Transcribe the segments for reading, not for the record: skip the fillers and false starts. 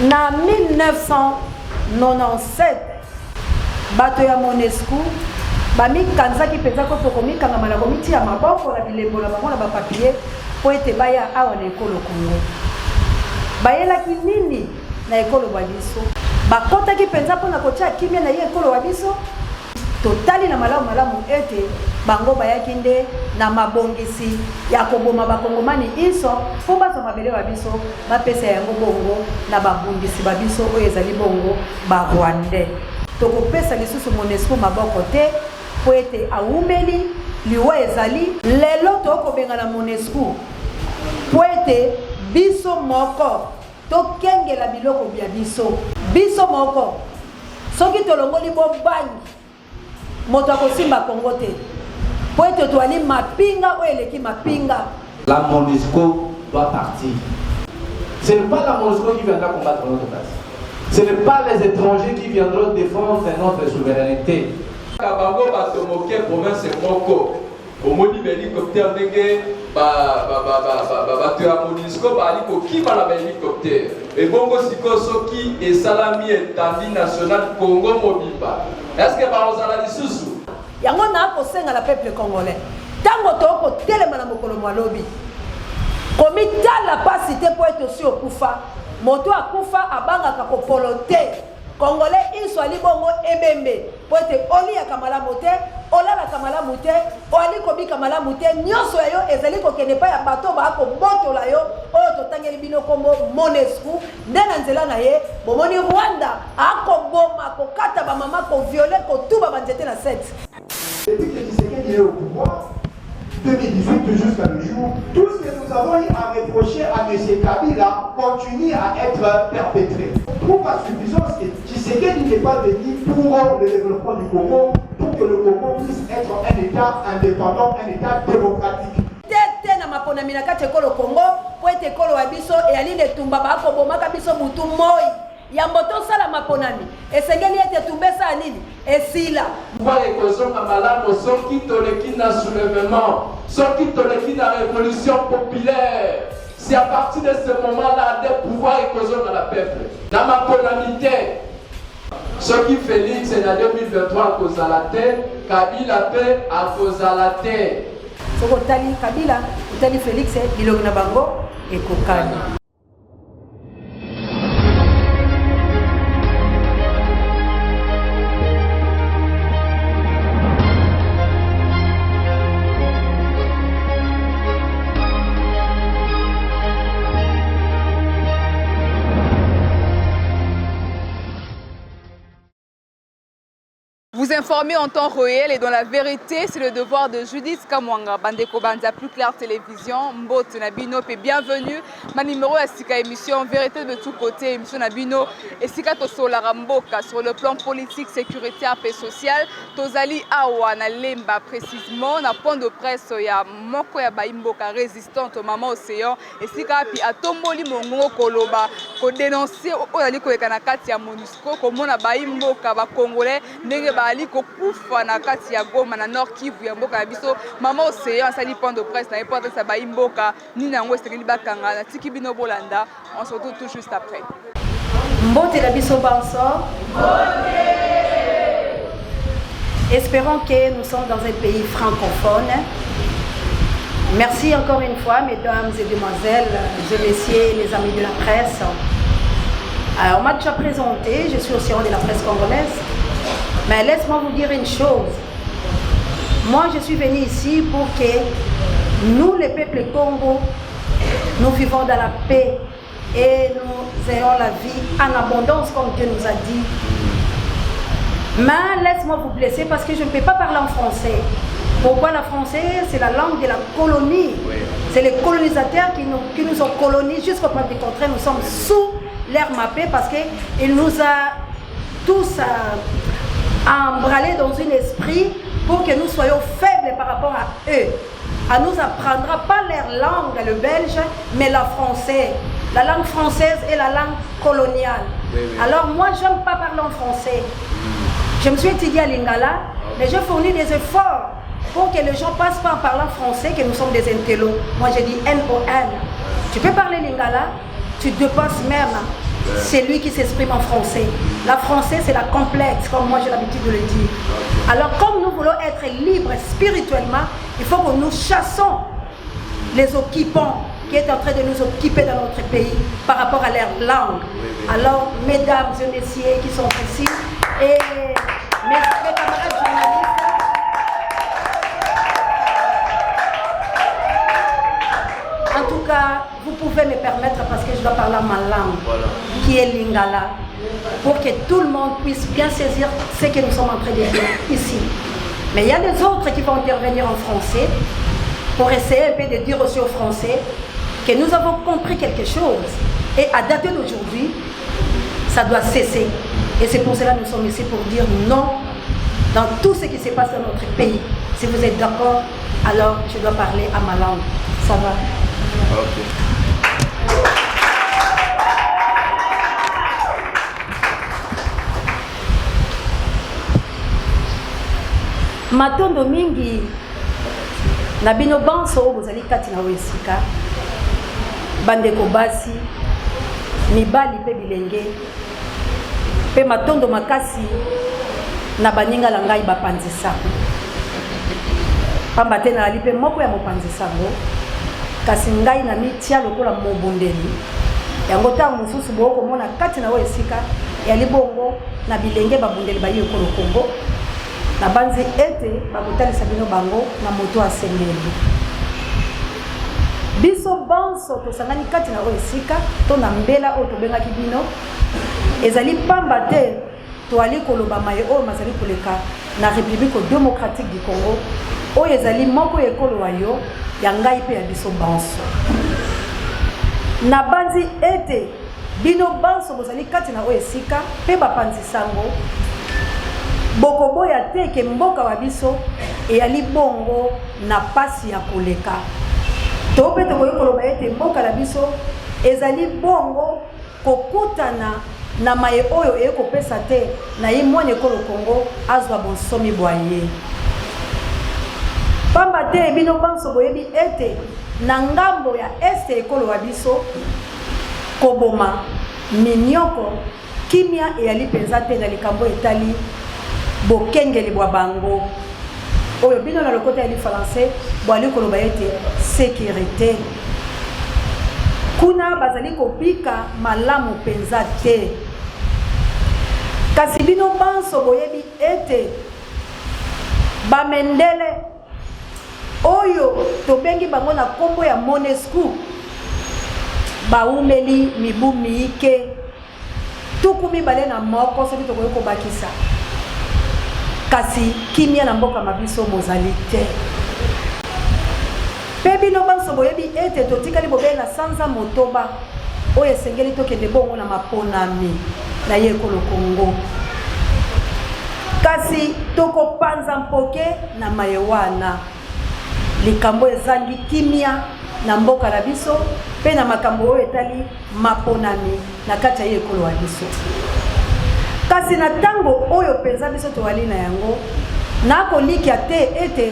Na 1997, bato ya Monesco, bami kanzaki penza ko tokomi kanga mala komiti ya maboko na bilembo na bango na ba papier po ete baya awa na ekolo Congo. Bayelaki nini na ekolo wa biso? Bakotaki penza pona kotia kimia na ye ekolo wa biso. Totali na malamu ete bango bayaki nde na mabongisi ya koboma bakongomani iso po bato mabele wa biso bapesa yango bongo na babundisi ba biso oyo ezali bongo ba Rwandais. Tokopesa lisusu Monesco maboko te po ete awumeli liwa ezali lelo tokobenga na Monesco po ete biso moko tokengela biloko bya biso moko soki tolongoli bombangi moto akosimba Kongo te po ete toali mapinga oyo eleki mapinga. La Monesco doit partir. Ce n'est pas la Monesco qui viendra combattre notre place. Ce n'est pas les étrangers qui viendront défendre notre souveraineté. Kabango batomoke province moko omoni hélicoptère ndenge bato ya Monisco bali kokima na hélicoptère ebongo siko soki esalami etandi national Congo mobimba. Est-ce que baozala lisusu yango na kosenga la peuple congolais tango toko telema na mokolo mwalobi komitala pasi te po ete osi okufa moto akufa abangaka kopolote Congolais iso ali bongo ebembe po ete oliaka malamu te olalaka malamu te oli kobika malamu te nyonso ya yo ezali kokende pa ya bato bakobotola yo oyo totangeli bino kombo Monesco nde na nzela na ye bomoni Rwanda akoboma kokata bamama koviole kotuba banzete na 7. Depuis que Tshisekedi est au pouvoir, 2018 jusqu'à le jour, tout ce que nous avons eu à reprocher à M. Kabila continue à être perpétré. Pour pas suffisance que Tshisekedi n'est pas venu pour le développement du Congo, pour que le Congo puisse être un État indépendant, un État démocratique. Tete na maponami na kati ekolo Congo po ete ekolo wa biso eyali netumba bakobomaka biso mutu moi yamboto sala maponami esengeli ete tumbesa nini esila pouvoir ekozonga malamu soki toleki na soulèvement soki toleki na révolution populaire. C'est à partir de ce moment-là des pouvoirs ekozonga la peuple na maponami te soki Félix na 2023 akozala te Kabila pe akozala te. soko tali Kabila utali Félix bilongi na bango ekokani. Vous informer en temps réel et dans la vérité, c'est le devoir de Judith Kamwanga. Bandeko Banza, Plus Clair Télévision, Mbote Nabino, et bienvenue. Ma numéro est Sika émission, vérité de tous côtés, émission Nabino, et Sika Tosola Ramboka, sur le plan politique, sécuritaire et social. Tozali Awa, na Lemba précisément, na point de presse, il y a Moko ya Baimboka, résistante au Maman Océan, et Sika Pi Atomboli Mongo Koloba, ko dénoncer au Aliko et Kanakati ya Monusco, comme on a Baimboka, ba Congolais, Nenge ali kokufa na kati ya Goma na Nord Kivu ya mboka na biso Maman Océan sali point de presse na epota sa ba imboka ni na ngo esengeli bakanga na tiki bino bolanda. On se retrouve tout juste après. Mbote na biso banso. Espérons que nous sommes dans un pays francophone. Merci encore une fois, mesdames et demoiselles, messieurs, les amis de la presse. Alors, on m'a déjà présenté, je suis au sein de la presse congolaise. Mais laisse-moi vous dire une chose. Moi, je suis venu ici pour que nous, les peuples Congo, nous vivons dans la paix et nous ayons la vie en abondance comme Dieu nous a dit. Mais laisse-moi vous blesser parce que je ne peux pas parler en français. Pourquoi la française? C'est la langue de la colonie. C'est les colonisateurs qui nous ont colonisés jusqu'au point du contraire. Nous sommes sous l'air mappé parce qu'il nous a tous embralés dans un esprit pour que nous soyons faibles par rapport à eux. On nous apprendra pas leur langue, le belge, mais la française. La langue française et la langue coloniale. Alors moi, je n'aime pas parler en français. Je me suis étudiée à Lingala, mais je fournis des efforts pour que les gens passent pas en parlant français, que nous sommes des intellos. Moi, je dis NON. Tu peux parler Lingala, tu dépasses même c'est lui qui s'exprime en français. La français, c'est la complexe, comme moi j'ai l'habitude de le dire. Alors, comme nous voulons être libres spirituellement, il faut que nous chassons les occupants qui est en train de nous occuper dans notre pays par rapport à leur langue. Alors, mesdames et messieurs qui sont ici, et mes camarades journalistes, en tout cas, vous pouvez me permettre, parce que je dois parler ma langue, qui est lingala, pour que tout le monde puisse bien saisir ce que nous sommes en train de dire ici. Mais il y a des autres qui vont intervenir en français pour essayer un peu de dire aussi aux Français que nous avons compris quelque chose. Et à dater d'aujourd'hui, ça doit cesser. Et c'est pour cela que nous sommes ici pour dire non dans tout ce qui se passe dans notre pays. Si vous êtes d'accord, alors je dois parler à ma langue. Ça va? Ok. Matondo mingi na bino banso bozali kati na wesika bandeko basi mibali pe bilenge pe matondo makasi na baninga la ngai bapanzisa pamba te na ali pe moko ya mopanzisa ngo kasi ngai na mitia lokola mobundeli yango tango mosusu boko mona kati na wesika ya libongo na bilenge babundeli bayo ko Kongo na banzi ete bakotalisa bino bango na moto asengeli biso banso tosangani kati na esika to na mbela oyo tobengaki bino ezali pamba te toali koloba maye oyo mazali koleka na République démocratique du Congo oyo ezali moko ekolo yo ya ngai pe ya biso banso na banzi ete bino banso bozali kati na esika pe bapanzisango bokoboya te ke mboka wa biso eyali bongo na pasi ya koleka to pe to koloba ete mboka la biso ezali bongo kokutana na maye oyo ekopesa te na ye mwana ekolo Kongo azwa bonsomi bwaye pamba te bino banso boyebi ete na ngambo ya este ekolo wa biso koboma minyoko kimia eyali penza te na likambo etali bokengeli bwa bango oyo bino na lokota ya français bwali koloba ete sécurité kuna bazali kopika malamu penza te kasi bino banso boyebi ete bamendele oyo tobengi bango na kombo ya Monesco baumeli mibu miike tuku mibale na moko soki tokoki kobakisa kasi kimia na mboka mabiso mozali te pe bino banso boyebi ete totikali bobe na sanza motoba oyo esengeli tokende bongo na maponami na ye ekolo Kongo kasi tokopanza mpoke na maye wana likambo ezangi kimia na mboka na biso pe na makambo oyo etali maponami na kati ya ye ekolo wa biso kasi na tango oyo penza biso toali na yango na kolikia te ete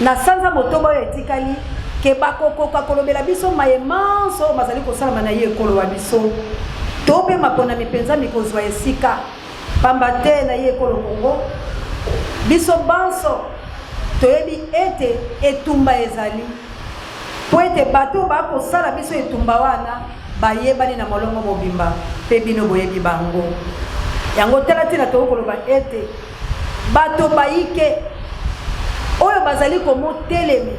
na sanza motoba oyo etikali ke bakokoka kolobela biso maye manso bazali kosalama na ye ekolo wa biso to pe maponami penza mikozwa esika pamba te na ye ekolo Kongo biso banso toyebi ete etumba ezali po ete bato bakosala biso etumba wana bayebani na molongo mobimba pe bino boyebi bango yango tela tina tokoloba ete bato baike oyo bazali komotelemi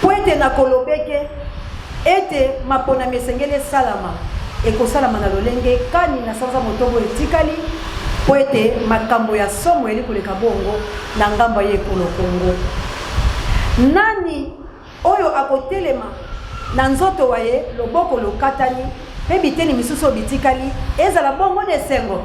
po ete na kolobeke ete maponami esengeli salama ekosalama na lolenge kani na sanza motobo etikali po ete makambo ya somo eli koleka bongo na ngambo ya ekolo Kongo nani oyo akotelema na nzoto waye loboko lokatani pe biteni misusu bitikali ezala bongo na esengo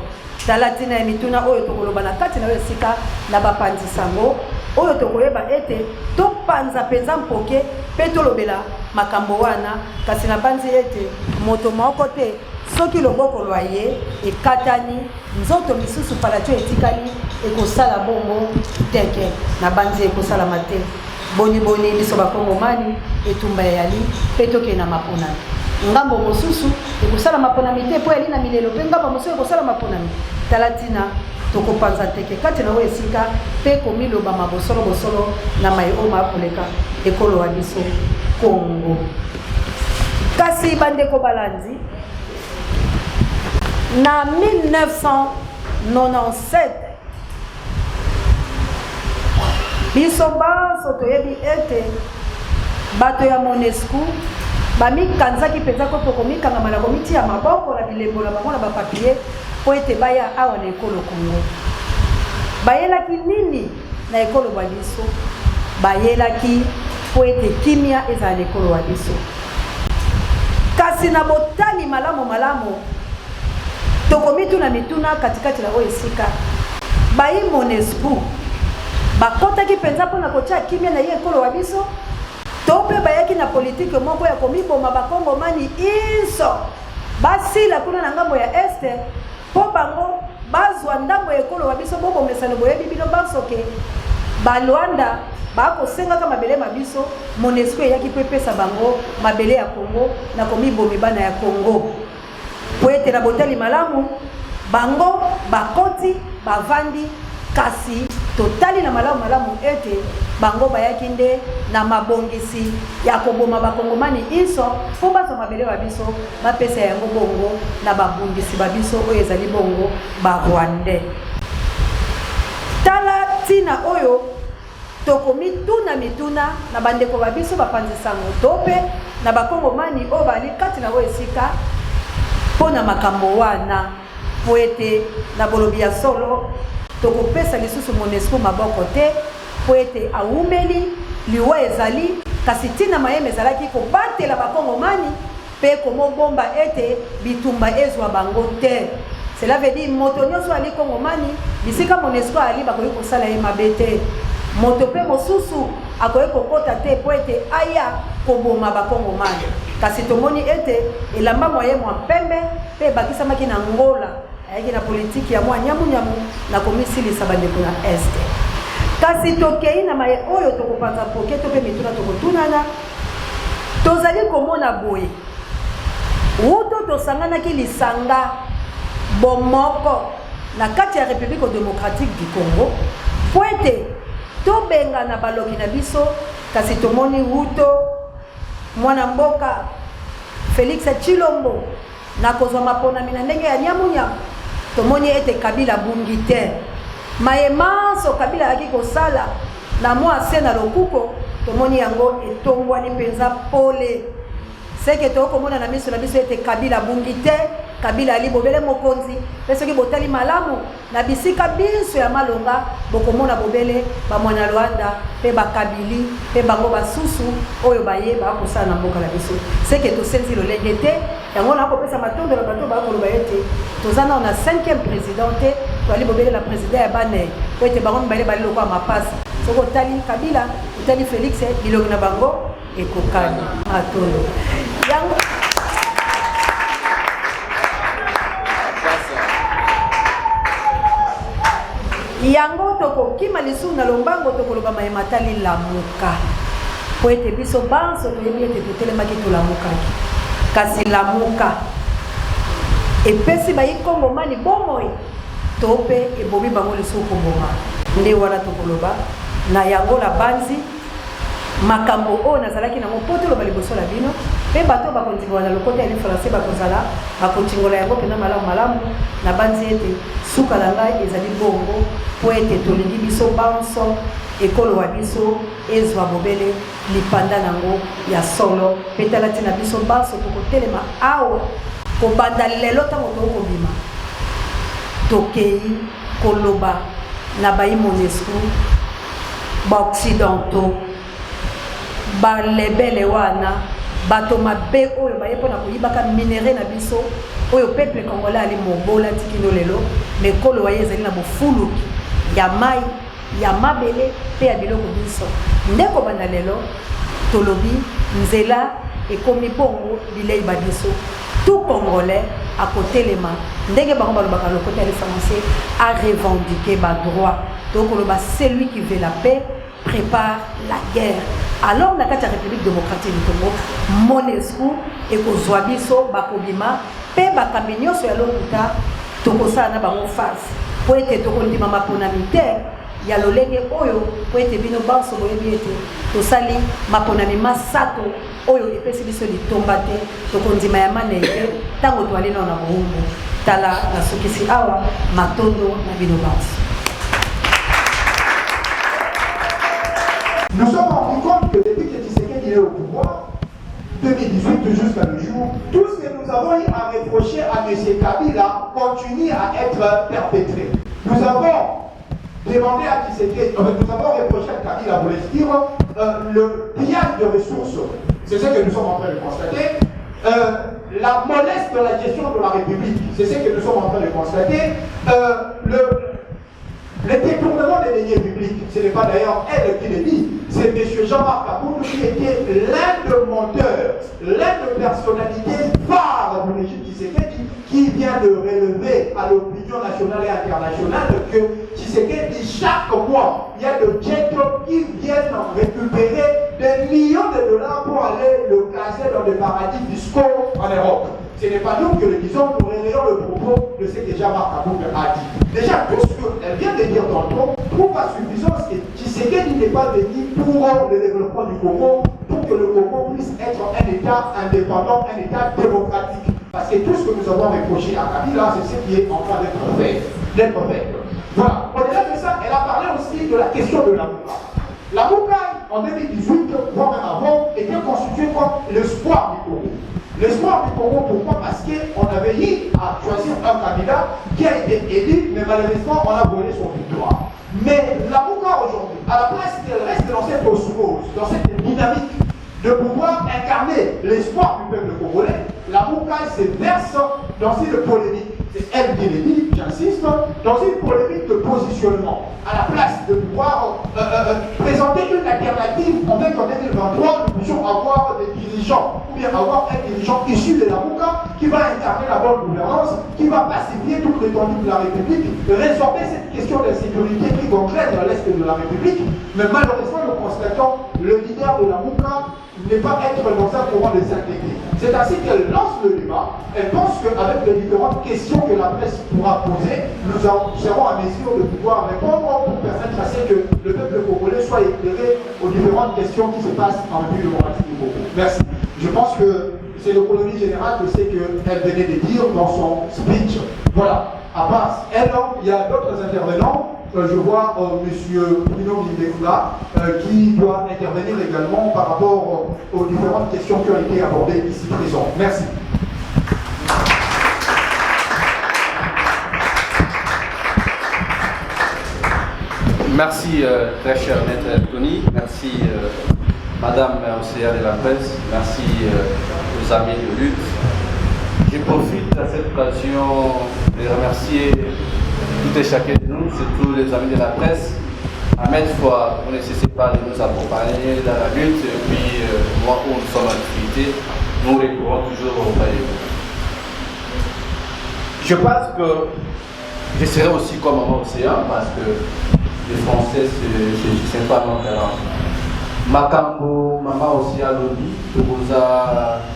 talatina ya mituna oyo tokoloba na kati na oyo esika na bapanzisango oyo tokoyeba ete topanza penza mpoke pe tolobela makambo wana kasi na banzi ete moto moko te soki loboko lwa ye ekatani nzoto misusu palatio etikali ekosala bongo teke na banzi ekosalama te boni biso bakongomani etumba yali pe tokende na maponani ngambo mosusu ekosala maponami te po elina milelo mpe ngamba mosusu ekosala maponami tala tina tokopanza teke kati na oyo esika mpe komiloba mabosolo bosolo na mai oyo makoleka ekolo wa biso Congo. Kasi bandeko balandi na 1997 biso baso toyebi ete bato ya Monesco bamikanzaki mpenza ko tokomikanga na komiti ya maboko na bilembo na bango na bapapier po ete baya awa na ekolo Congo. Bayelaki nini na ekolo wa biso? Bayelaki po ete kimia eza na ekolo wa biso. Kasi na botali malamu malamu tokomitu na mituna katikati na oyo esika bayi Monesco bakotaki mpenza mpona kotia kimia na ye ekolo wa biso to mpe bayaki na politike moko ya komiboma bakongomani inso basila kuna na ngambo ya este po bango bazwa ndambo ya ekolo wa biso bobomesano boyebi bino basoke balwanda bakosengaka mabele mabiso Monesco eyaki mpe pesa bango mabele ya Congo na komibomi bana ya Congo po ete na botali malamu bango bakoti bavandi. Kasi totali na malamu malamu ete bango bayaki nde na mabongisi ya koboma bakongomani inso po bazwa mabele babiso bapesa yango bongo na babundisi babiso oyo ezali bongo barwandais. Tala tina oyo tokomituna mituna na bandeko babiso bapanzisango tope na bakongomani oyo bali kati na oyo esika mpona makambo wana po ete na bolobi ya solo tokopesa lisusu Monesco maboko te po ete aumeli liwa ezali kasi tina mayeme ezalaki kobatela bakongomani mpe komobomba ete bitumba ezwa bango te. Cela veut dire moto nyonso ali kongomani bisika Monesco ali bakoki kosala ye mabe te. Moto mpe mosusu akoki kokota te po ete aya koboma bakongomani. Kasi tomoni ete elamba moye mwa pembe mpe ebakisamaki na ngola ayaki na politiki ya mwa nyamu na komisilisa bandeko na este. Kasi tokei na maye oyo tokopanza poke to mpe mituna tokotunana tozali komona boye uto tosanganaki lisanga bomoko na kati ya République démocratique du Congo po ete tobengana baloki na biso. Kasi tomoni uto mwana mboka Félix Tshilombo na kozwa maponami na ndenge ya nyamunyamu tomoni ete Kabila bungi te mayemaso Kabila yaki kosala na mwa se na lokuko tomoni yango etongwani mpenza pole seke tokomona na miso na biso ete Kabila bungi te. Kabila ali bobele mokonzi pe soki botali malamu na bisika biso ya malonga bokomona bobele ba mwana Rwanda pe bakabili pe bango basusu oyo baye bakosala na mboka na biso seke tosenzi lolenge te yango na kopesa matondo na bato bakoloba ete tozana na 5e président te toali bobele la président ya bane po ete bango mibale bali lokwa mapasi soko otali Kabila otali Félix bilongi na bango ekokani matondo yango yango tokokima lisu na lombango tokoloba mayema tali lamuka po ete biso banso toyebi ete totelemaki tolamukaki. Kasi lamuka epesi bayi kongomani bomoi to mpe ebomi bango lisu koboma nde wana tokoloba na yango la banzi makambo oyo nazalaki nango po toloba liboso na bino mpe bato bakontingola na lokota ya lifrancais bakozala bakontingola yango mpena malamu malamu na banzi ete suka na ngai ezali bongo po ete tolingi biso banso ekolo wa biso ezwa bobele lipanda nango ya solo mpe tala ntina biso banso tokotelema awa kobanda lelo ntango tokobima tokei koloba na bayi Monesco baoccidentaux balebele wana bato mabe oyo baye mpona koyibaka minere na biso oyo peuple congolais ali mobola tikino lelo mekolo waye ezali na bofuluki ya mai ya mabele mpe ya biloko biso ndeko banda lelo tolobi nzela ekomi bongo bilei babiso tout congolais akotelema ndenge bango balobaka lokota ya français a revendiquer ba droit donc koloba celui qui veut la paix prépare la guerre alors na kati ya République démocratique du Congo MONUSCO ekozwa biso bakobima pe bakambi nyonso ya lokuta tokosala na bango face po ete tokondima maponami te ya lolenge oyo po ete bino banso boyebi ete tosali maponami masato oyo epesi biso litomba te tokondima ya maneke ntango toali nao na boumbu tala nasukisi awa matondo na bino banso. Nous sommes rendus compte que depuis que Tshisekedi est au pouvoir, 2018 jusqu'à nos jours, tout ce que nous avons eu à reprocher à M. Kabila continue à être perpétré. Nous avons demandé à Tshisekedi, nous avons reproché à Kabila, voulais dire, le pillage de ressources. C'est ce que nous sommes en train de constater. La mollesse de la gestion de la République, c'est ce que nous sommes en train de constater. Le détournement des deniers publics, ce n'est pas d'ailleurs elle qui le dit, c'est M. Jean-Marc Aboudou qui était l'un des menteurs, l'un des personnalités phares du régime Tshisekedi qui vient de relever à l'opinion nationale et internationale que Tshisekedi, chaque mois, il y a des jets qui viennent récupérer des millions de dollars pour aller le placer dans des paradis fiscaux en Europe. Ce n'est pas nous qui le disons, nous relayons le propos de ce que Jean-Marc Aboudou a dit. Déjà, tout ce qu'elle vient de dire tantôt prouve à suffisance que Tshisekedi n'est pas venu pour le développement du Congo, pour que le Congo puisse être un État indépendant, un État démocratique. Parce que tout ce que nous avons reproché à Kabila, c'est ce qui est en train d'être fait. Voilà. Au-delà de ça, elle a parlé aussi de la question de la Mouka. La Mouka, en 2018, voire même avant, était constituée comme l'espoir du Congo. L'espoir du Congo, pourquoi? Parce qu'on avait eu à choisir un candidat qui a été élu, mais malheureusement, on a volé son victoire. Mais la Mouka aujourd'hui, à la place qu'elle reste dans cette osmose, dans cette dynamique de pouvoir incarner l'espoir du peuple congolais, la Mouka se verse dans une polémique. C'est elle qui le dit, j'insiste, dans une polémique de positionnement. À la place de pouvoir présenter une alternative, on veut qu'en 2023, nous puissions avoir des dirigeants, ou bien avoir un dirigeant issu de la Mouka qui va incarner la bonne gouvernance, qui va pacifier toute l'étendue de la République, résorber cette question d'insécurité qui concrète dans l'Est de la République. Mais malheureusement, nous constatons le leader de la Mouka ne pas être dans un courant de s'inquiéter. C'est ainsi qu'elle lance le débat. Elle pense qu'avec les différentes questions que la presse pourra poser, nous serons à mesure de pouvoir répondre pour permettre à ce que le peuple congolais soit éclairé aux différentes questions qui se passent en République démocratique du Congo. Merci. Je pense que c'est l'économie générale de ce qu'elle venait de dire dans son speech. Voilà. À part elle, il y a d'autres intervenants. Je vois M. Bruno Mindekula qui doit intervenir également par rapport aux différentes questions qui ont été abordées ici présentes. Merci. Merci très cher maître Tony, merci madame Océane de la presse, merci aux amis de lutte. Je profite à cette occasion de remercier tout et chacun de nous, surtout les amis de la presse. À maintes fois, vous ne cessez pas de nous accompagner dans la lutte, et puis moi où nous sommes en activité, nous recourons toujours au palais. Je pense que je serai aussi comme Maman Océan, parce que les Français, c'est pas mon talent. Makambo, Maman Océan Lodi, vous a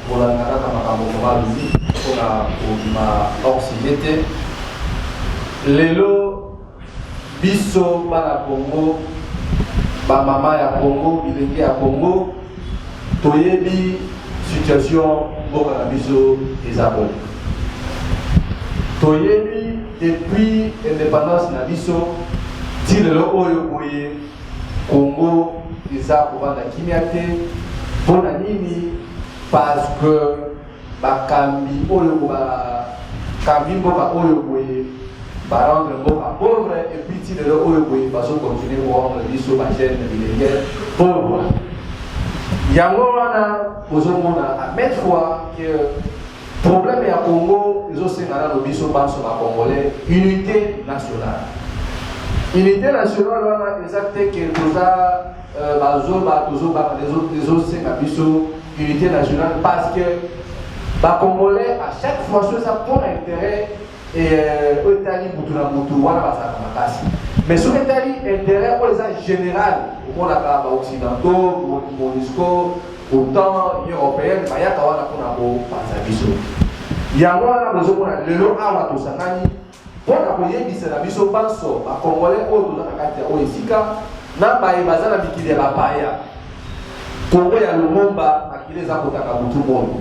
pour la Naraka Makambo Maman Lodi, pour la Occidente. Lelo biso bana Congo, ba mama ya Congo, bilenge ya Congo, toyebi situation mboka na biso ezaboni. Toyebi depuis indépendance na biso, ti lelo oyo boye Congo eza kovanda kimia te, mpona nini? Parce que bakambi oyo bakambi mboka oyo boye ba rendre mboka pauvre, et puis si le oyo boye bazo continuer à rendre biso ba jeune militaire pauvre. Yango wana bozomona à maintes fois que problème ya Congo ezosengana no biso banso ba congolais, unité nationale. Unité nationale wana exacte que toza bazosenga biso unité nationale parce que ba congolais à chaque fois ça pour intérêt et Otali Moutouna Moutou, voilà, mais sur l'Italie, intérêt pour les général, pour la occidentaux, MONUSCO, autant européenne, il y a un biso. Il y a un lelo awa to sangani pour la koyebisa na biso banso ba congolais oyo na kati ya oesika na baye bazana mikili ya bapaya Congo ya Lumumba makili za kotanga mutu moyo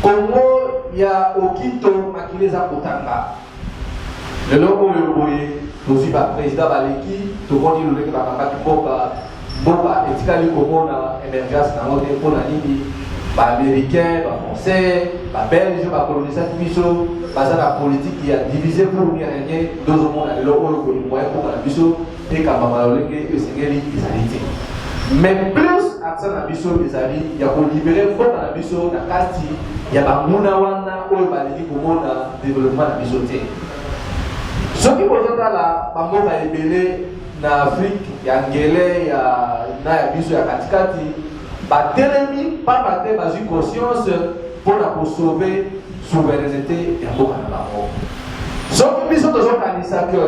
Congo ya Okito makili za kotanga lelo oyo boye tozi ba président baleki tokoni loleki bakangaki mboka etikali komona émergence na ngote mpona nini ba-américain, ba-français, ba-belge, ba-colonisation biso, basé la politique qui a divisé pour nous gagner deux au monde, et là où le moyen pour la biso, et quand on a dit que c'est une mais plus accent na biso ezali ya ko libérer mboka na biso na kati ya bamuna wana oyo balingi komona développement na biso te soki kozotala bamboka ebele na Afrique ya ngele ya biso ya katikati batelemi pamba te bazwi conscience mpona kosauve souveraineté ya mboka na bango soki biso tozokanisa ke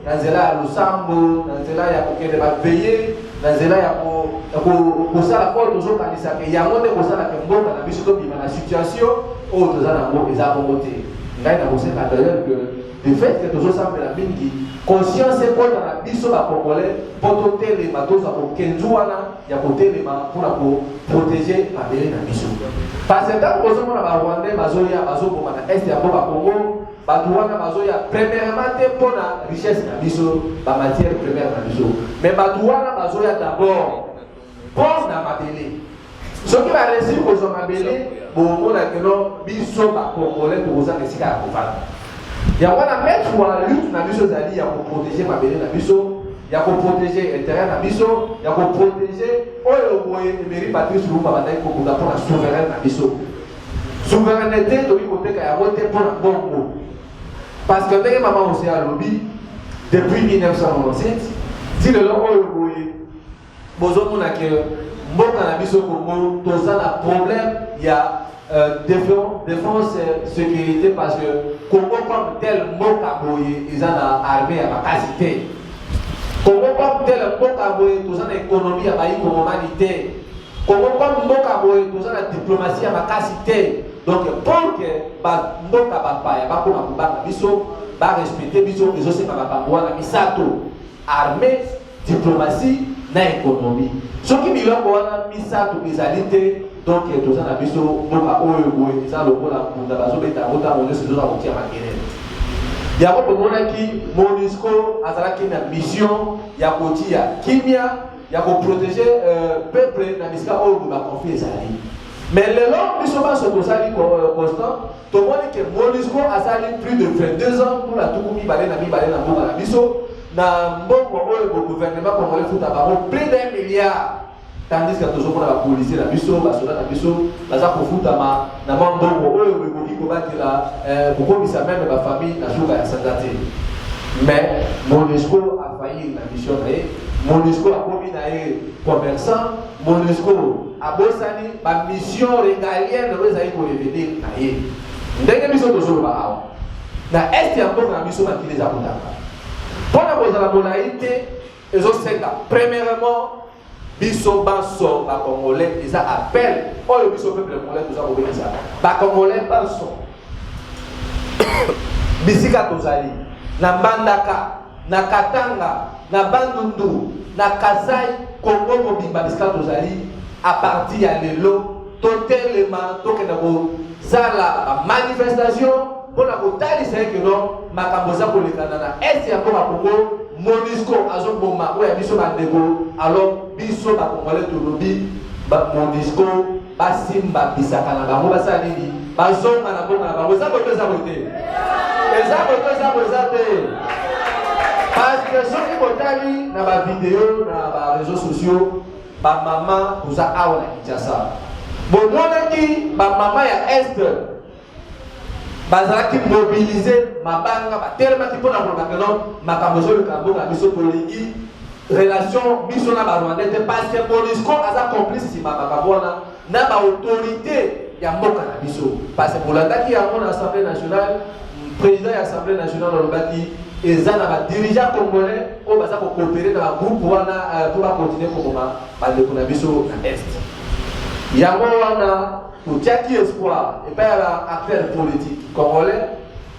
na nzela ya losambo na nzela ya kokende baveye na nzela ya kosala oyo tozokanisa ke yango nde kosalaka mboka na biso tobima na situation oyo toza nango eza bongo te ngai nakoseka d'ailleurs que de fait que tozosambela mingi conscience ekota na biso bacongolais mpo totelema toza kokenzu wana ya kotelema mpona koprotege mabele na biso parce que ntango kozomona barwandais bazoya bazoboma na este ya mboka congo bato wana bazoya premièrement te mpona richesse na biso bamatière première na biso mais bato wana bazoya d'abord mpo na mabele soki baresir kozwa mabele bomonakeno biso bacongolais tokozanga esika ya kovanda yango na maître wa lutte na biso ezali ya koprotege mabele na biso ya koprotege intérêt na biso ya koprotege oyo boye Emery Patrice Lumumba bandaki kokuta mpona souverain na biso souveraineté toki koteka yango te mpona bongo parce que ndenge mama ose alobi depuis 1997 ti lelo oyo boye bozomona ke mboka na biso Congo toza na problème ya défense sécurité parce que Congo comme tel mboka boye eza na armée ya makasi te Congo comme tel mboka boye toza na économie ya baikongomani te Congo comme mboka boye toza na diplomatie ya makasi te donc pour que mboka bapaya bakoma kobanga biso barespecte biso ezosenga makambo wana misato armée diplomatie na économie soki biloko wana misato ezali te donc toza na biso mboka oyo boye eza lokola mpunda bazobeta yango ntango nyonso ezoza kotia makelele yango tomonaki MONUSCO azalaki na mission ya kotia kimia ya koprotege peuple na bisika oyo bakonflit ezali mais lelo biso baso tozali constant tomoni ke MONUSCO azali plus de 22 ans mpona tuku mibale na mboka na biso na mbongo oyo gouvernement congolais futa bango plus d'1 milliard tandis que tozomona bapolisier na biso basoda na biso baza kofutama na mwa mbongo oyo ekoki kobatela kokomisa meme bafamille na suka ya sanza te mais MONUSCO afaillir na mission na ye MONUSCO akomi na ye commerçant MONUSCO abosani bamission régalienne oyo ezali korevenir na ye ndenge biso tozoloba awa na este ya mboka na biso makili eza kotanga mpona kozala molai te ezosenga premièrement biso banso bacongolais eza appel oyo biso peuple congolais toza kobekisa bacongolais banso bisika tozali na Mbandaka na Katanga na Bandundu na Kasai Congo mobimba bisika tozali a partir ya lelo totelema tokenda kozala manifestation mpona kotalisa eke no makambo eza kolekana na este ya mboka Congo MONUSCO azoboma oyo ya biso bandeko alors biso bacongolais tolobi MONUSCO basimba bisaka na bango basala nini bazonga na mboka na bango eza koto eza kote eza koto eza te parce que soki botali na bavideo na bareseau sociaux bamama toza awa na Kinshasa bomonaki bamama ya este bazalaki mobiliser mabanga batelemaki mpona kolobaka no makambo ezoleka mboka na biso tolingi relation biso na barwandais te parce que MONUSCO aza complice nsima makambo wana na baautorité ya mboka na biso parce que bolandaki yango na assemblée nationale président de l'Assemblée nationale de l'Obaki, et les dirigeants congolais qui ont coopéré dans le groupe pour continuer à l'économie à l'Est. Il y a un espoir, et pas un acteur politique congolais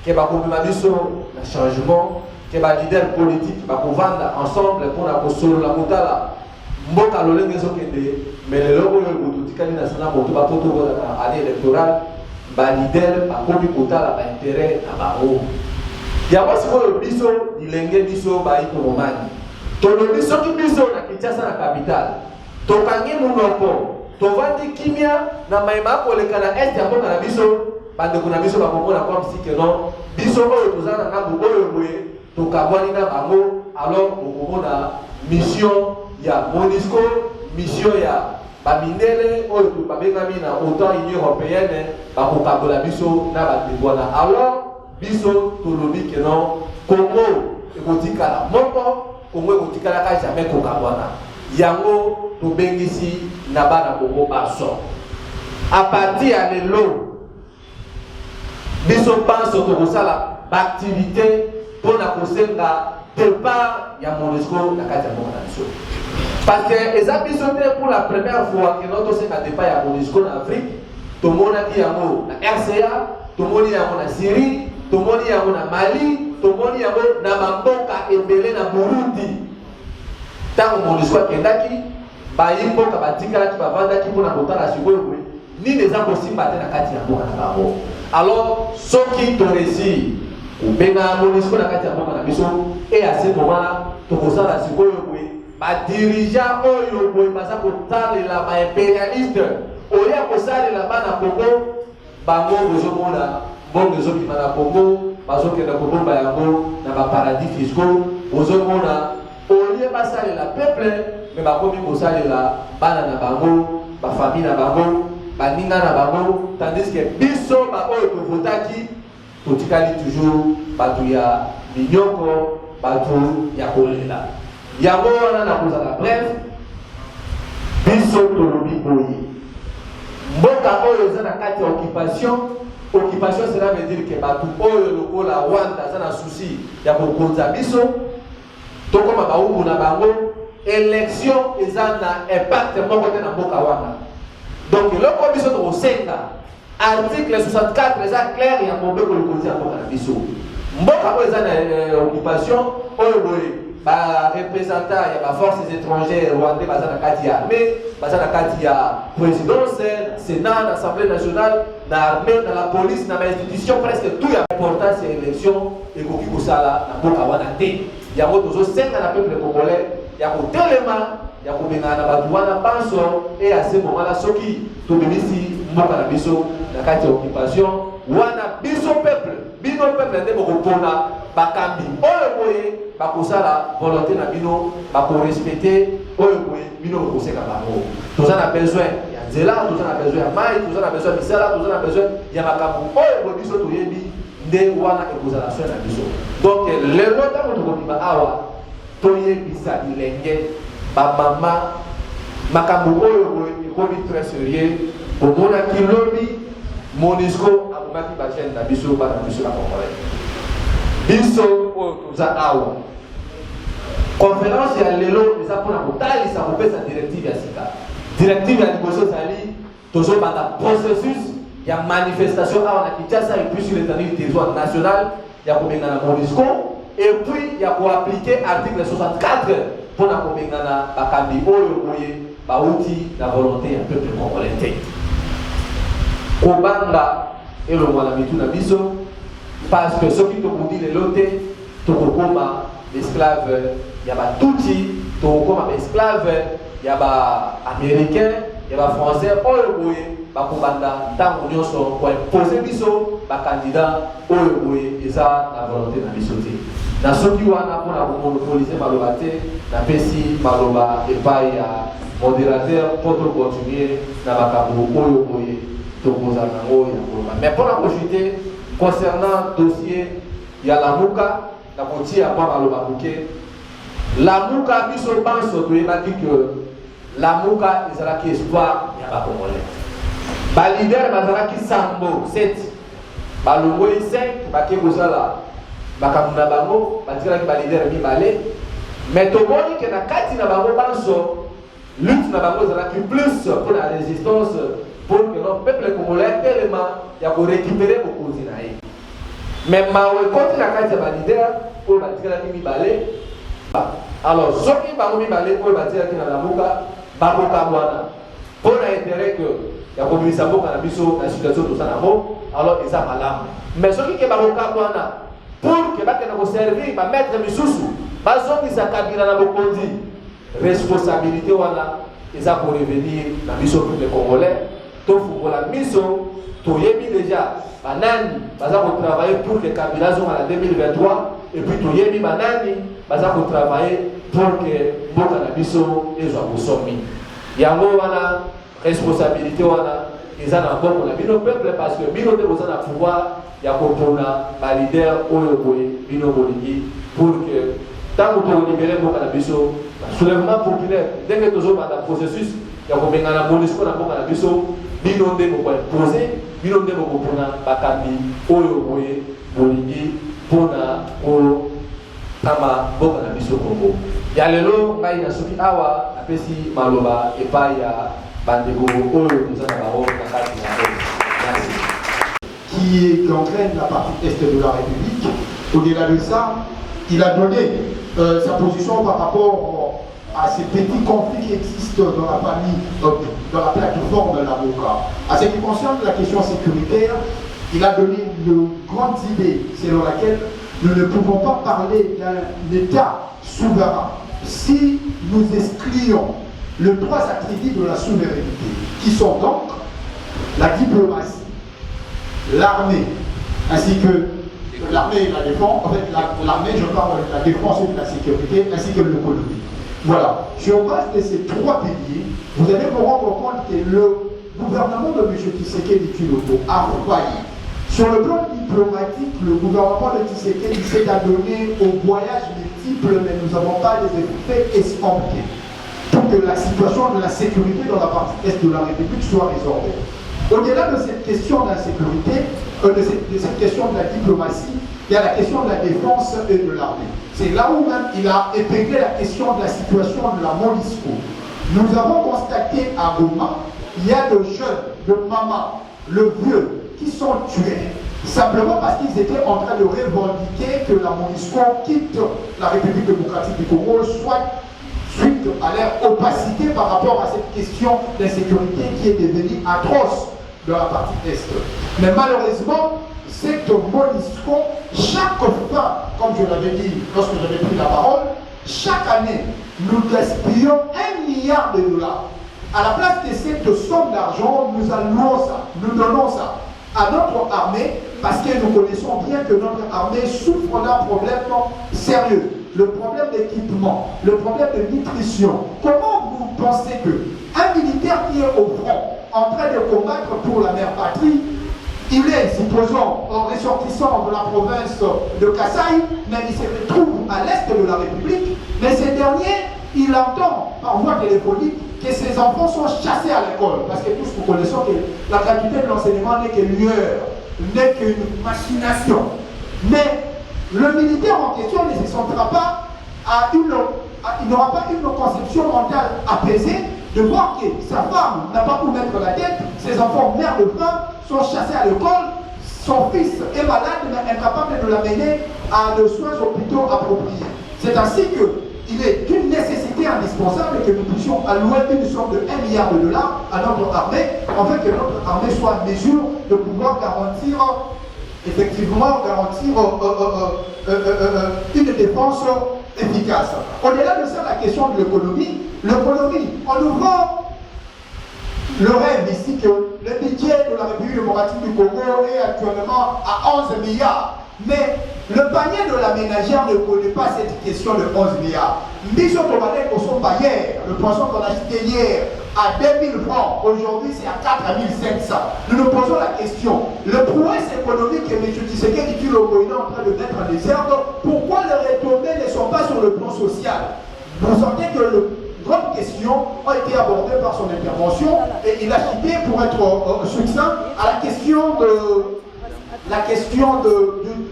qui va un changement, qui va un leader politique qui va vendre ensemble pour la construire la motala. Mboka lolenge zokende, mais le logo de Boutikali national pour tout année électorale, ba leader ba komi kotala ba intérêt à bao. Ya wasi ko biso dilenge biso ba ikomani. Tolo biso ki biso na Kinshasa na capitale. To kangi munoko, to vandi kimia na maima ko lekana est ya mboka na biso, bande kuna biso ba komona comme si que non, biso oyo tozana na boyo boye, to kabwani na bango, alors okomona mission ya MONUSCO, mission ya Bamindele, oyo babengami na autant Union européenne, bakokabola biso na bandebwana. Alors biso tolobi que non, Congo ekotikala moko, Congo ekotikala ka jamais kokabwana. Yango tobengisi na bana Congo baso. À partir ya lelo, biso pense tokosala activité pour na kosenga départ ya MONUSCO na kati ya mboka na biso. Parce que les habitants pour la première fois que notre sénat départ à MONUSCO en Afrique, tout le monde a dit na RCA, tout le monde a na Syrie, tout le monde a na Mali, tout le monde a na Mamboka et Belé na Burundi. Tant que MONUSCO a kendaki, ba yimboka batikala ki bavanda ki pour na botala sikoyo ni les impossibles baté na kati ya mboka na bango. Alors ceux qui t'ont réussi ou benga MONUSCO na kati ya mboka na biso et à ce moment-là, to kosala sikoyo ba dirigeant oyo boye baza kotalela ba impérialiste oyo kosalela bana Congo bango bozomona bongo ezokima na Congo bazokenda kobomba yango na ba paradis fiscaux bozomona oyo basalela peuple mais bakomi kosalela bana na bango ba famille na bango baninga na bango tandis que biso ba oyo tovotaki totikali toujours batu ya minyoko batu ya kolela. Yango wana na kozala bref biso tolobi boye mboka oyo eza na kati ya occupation cela veut dire que batu oyo lokola Rwanda aza na souci ya kokonza biso tokoma baumu na bango élection eza na impact moko te na mboka wana. Donc loko biso tokosenga article 64 eza clair ya mobeko likonzi ya mboka na biso mboka oyo eza na occupation oyo boye ba représentant ya ba forces étrangères rwandais baza na kati ya armée baza na kati ya présidence sénat l'assemblée nationale na armée na la police na ba institution presque tout ya importance ya élection ekoki kosala na mboka wana te yango tozosenga na peuple congolais ya kotelema ya kobenga na bato wana banso et à ce moment là soki tobimisi mboka na biso na kati ya occupation wana biso peuple bino peuple nde bokopona bakambi oyo boye bakosala volonté na bino bakorespecte oyo boye bino bokoseka bango. Toza na besoin ya nzela, toza na besoin ya mai, toza na besoin ya misala, toza na besoin ya makambo oyo boye biso toyebi nde wana ekozala soin na biso. Donc lelo ntango tokobima awa toyebisa bilenge bamama makambo oyo boye ekomi très sérieux omonaki lobi MONUSCO akomaki bachaine na biso bana biso na Congolais biso oyo toza awa conférence ya lelo eza mpona kotalisa kopesa directive ya sika. Directive ya liboso ezali tozobanda processus ya manifestation awa na Kinshasa et puis sur l'étendue du territoire national ya kobenga na MONUSCO et puis ya koappliquer article 64 mpona kobenga na bakambi oyo boye bauti na volonté ya peuple congolais te kobanga elongwa na mitu na biso parce que soki tokundi lelo te tokokoma esclave ya batuti tokokoma baesclave ya baaméricain ya bafrançais oyo boye bakobanda ntango nyonso koimpose biso bakandidat oyo boye eza na volonté na biso te na soki wana mpona komonopolize maloba te napesi maloba epai ya modérateur mpo tokontinue na makambo oyo boye tokozala nango ya koloba. Mais mpona kojute concernant dossier ya lamuka na kotia mpo maloba moke lamuka biso banso toyebaki ke lamuka ezalaki espoir ya bacongolais balider bazalaki sambo 7 balongoli 5 bake kozala makambo na bango batikalaki balidere mibale mais tomoni ke na kati na bango banso lutte na bango ezalaki plus pour la résistance pour que notre peuple congolais telema ya korécupérer bokonzi na ye mais mawe ekoti na kati ya balidere oyo batikalaki mibale alors soki bango mibale oyo batikalaki na lamuka bakokabwana mpo na intérêt que ya kobimisa mboka na biso na situation toza nango alors eza malamu mais soki ke bakokabwana pour ke bakende koservir bamaître misusu bazongisa kabila na bokonzi responsabilité wana eza korevenir na biso peuple congolais tofungola miso toyebi déjà banani baza kotravailler pour que kabila azonga na 2023 et puis toyebi banani baza kotravailler pour que mboka na biso ezwa bosomi yango wana responsabilité wana eza na mboko na bino peuple parce que bino nde boza na pouvoir ya kopona balider oyo boye bino bolingi pour que ntango tokolibere mboka na biso soulèvement populaire ndenge tozobanda processus ya komengana MONUSCO na mboka na biso bino nde bokoimpose bino nde bokopona bakambi oyo boye bolingi mpona kotama mboka na biso Kongo ya lelo ngai na soki awa apesi maloba epai ya bandeko oyo toza na bango na kati na merci qui entraîne la partie est de la République. Au-delà de ça, il a donné sa position par rapport à ces petits conflits qui existent dans la famille, dans la plateforme de la MOCA. À ce qui concerne la question sécuritaire, il a donné de grandes idées selon laquelle nous ne pouvons pas parler d'un État souverain si nous excluons les trois attributs de la souveraineté, qui sont donc la diplomatie, l'armée, ainsi que l'armée et la défense, en fait l'armée, je parle de la défense et de la sécurité, ainsi que l'économie. Voilà, sur base de ces trois piliers, vous allez vous rendre compte que le gouvernement de M. Tshisekedi Tshilombo a failli. Sur le plan diplomatique, le gouvernement de Tshisekedi s'est adonné aux voyages multiples, mais nous n'avons pas les effets escomptés pour que la situation de la sécurité dans la partie est de la République soit résorbée. Au-delà de cette question de la sécurité, de cette question de la diplomatie, il y a la question de la défense et de l'armée. C'est là où même il a épinglé la question de la situation de la MONUSCO. Nous avons constaté à Goma, il y a de jeunes, de mamans, le vieux, qui sont tués, simplement parce qu'ils étaient en train de revendiquer que la MONUSCO quitte la République démocratique du Congo, soit suite à leur opacité par rapport à cette question d'insécurité qui est devenue atroce dans la partie Est. Mais malheureusement, cette MONUSCO, chaque fin, comme je l'avais dit lorsque j'avais pris la parole, chaque année, nous gaspillons 1 milliard de dollars. À la place de cette somme d'argent, nous allouons ça, nous donnons ça à notre armée, parce que nous connaissons bien que notre armée souffre d'un problème sérieux. Le problème d'équipement, le problème de nutrition. Comment vous pensez qu'un militaire qui est au front, en train de combattre pour la mère patrie, il est, supposons, ressortissant de la province de Kasaï, mais il se retrouve à l'est de la République, mais ce dernier, il entend par voie téléphonique que ses enfants sont chassés à l'école, parce que tous nous connaissons que la gratuité de l'enseignement n'est que lueur, n'est qu'une machination. Mais le militaire en question ne se sentira pas il n'aura pas une conception mentale apaisée de voir que sa femme n'a pas où mettre la tête, ses enfants meurent de faim, sont chassés à l'école, son fils est malade mais incapable de l'amener à de soins hôpitaux appropriés. C'est ainsi qu'il est d'une nécessité indispensable que nous puissions allouer une somme de 1 milliard de dollars à notre armée, afin que notre armée soit en mesure de pouvoir garantir effectivement une défense efficace. Au-delà de ça, la question de l'économie, on nous vend le rêve ici que le budget de la République démocratique du Congo est actuellement à 11 milliards. Mais le panier de la ménagère ne connaît pas cette question de 11 milliards. Biso Tobalek au son hier, le poisson qu'on a acheté hier à 2000 francs, aujourd'hui c'est à 4500. Nous nous posons la question, le prouesse économique que M. Tshisekedi Tshilombo est en train de mettre en exergue, pourquoi les retombées ne sont pas sur le plan social? Vous sentez que les grandes questions ont été abordées par son intervention et il a cité, pour être succinct, à la question de la question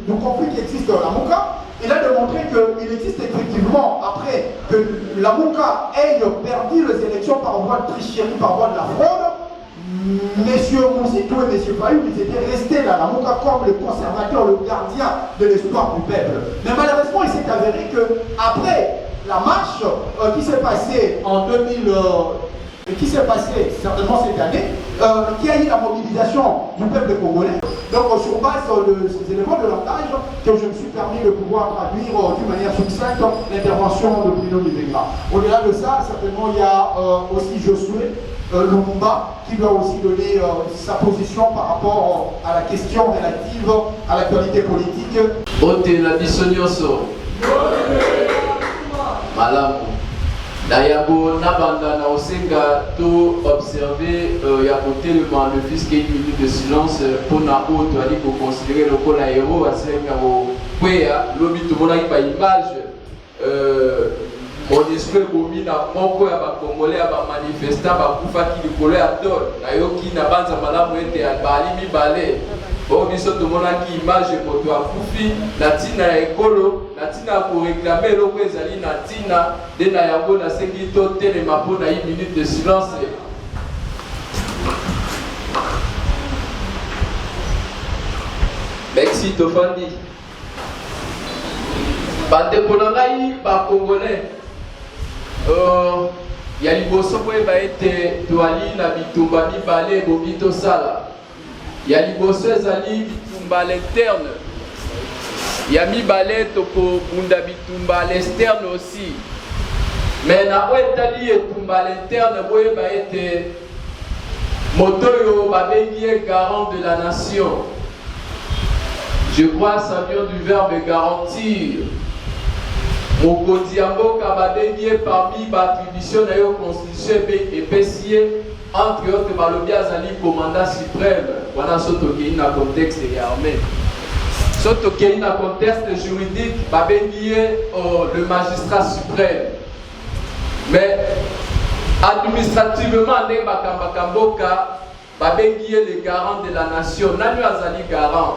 du conflit qui existe dans la Mouka. Il a démontré qu'il existe effectivement, après que la Mouka ait perdu les élections par voie de tricherie, par voie de la fraude, Monsieur Mouzitou et M. Fayou, ils étaient restés là, la Mouka comme le conservateur, le gardien de l'espoir du peuple. Mais malheureusement, il s'est avéré qu'après la marche qui s'est passée en 2000, qui s'est passée certainement cette année, qui a eu la mobilisation du peuple congolais. Donc sur base de ces éléments de langage que je me suis permis de pouvoir traduire d'une manière succincte l'intervention de Bruno Mivenga. Au-delà de ça, certainement il y a aussi Josué Lumumba qui doit aussi donner sa position par rapport à la question relative à l'actualité politique. Ote na biso nyonso. Malamu. D'ailleurs, Nabanda na osenga to observer ya kotelema le fisc une minute de silence pour na autre ali ko considérer le col héros asenga o kwea lobi to mona ba image mon esprit bomi na moko ya ba congolais ba manifestant ba kufa ki likolo ya tol na yoki na banza malamu ete albali mibale bon biso to mona ki image moto akufi na tina ya ekolo na tina ko réclamer loko ezali na tina de na yango na sengi to telema po na 1 minute de silence. Merci Tofandi. Bande ponangai ba congolais ya liboso po eba ete toali na bitumba mibale bobi tosala. Ya liboso ezali bitumba l'interne. Ya mibale toko bunda bitumba l'externe aussi. Mais na oetali etumba l'interne po eba ete motoyo babengi garant de la nation. Je crois ça vient du verbe garantir. Mokonzi ya mboka babengi parmi battribution na yo constitution et PCA entre autres balobi azali commandant suprême. Wana soto kei na contexte ya armée. Soto kei na contexte juridique babengi le magistrat suprême. Mais administrativement ndenge bakambaka mboka babengi le garant de la nation. Nani azali garant?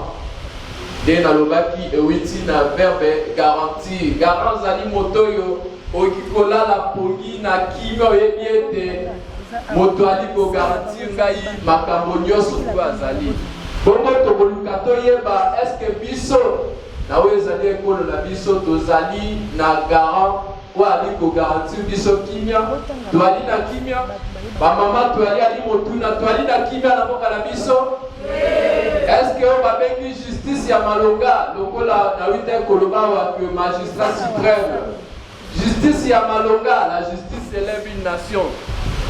Den alobaki ewiti na verbe garantir. Garant zali motoyo okikola la pongi na kimi oyebi ete moto ali ko garantir ngai makambo nyonso tu azali. Bongo tokoluka toyeba est-ce que biso na oyo ezali ekolo na biso tozali na garant oyo ali ko garantir biso kimia toali na kimia bamama toali ali motuna toali na kimia na mboka na biso. Est-ce que on va faire justice ya malonga lokola na wite koloba wa que magistrat suprême justice ya malonga la justice élève une nation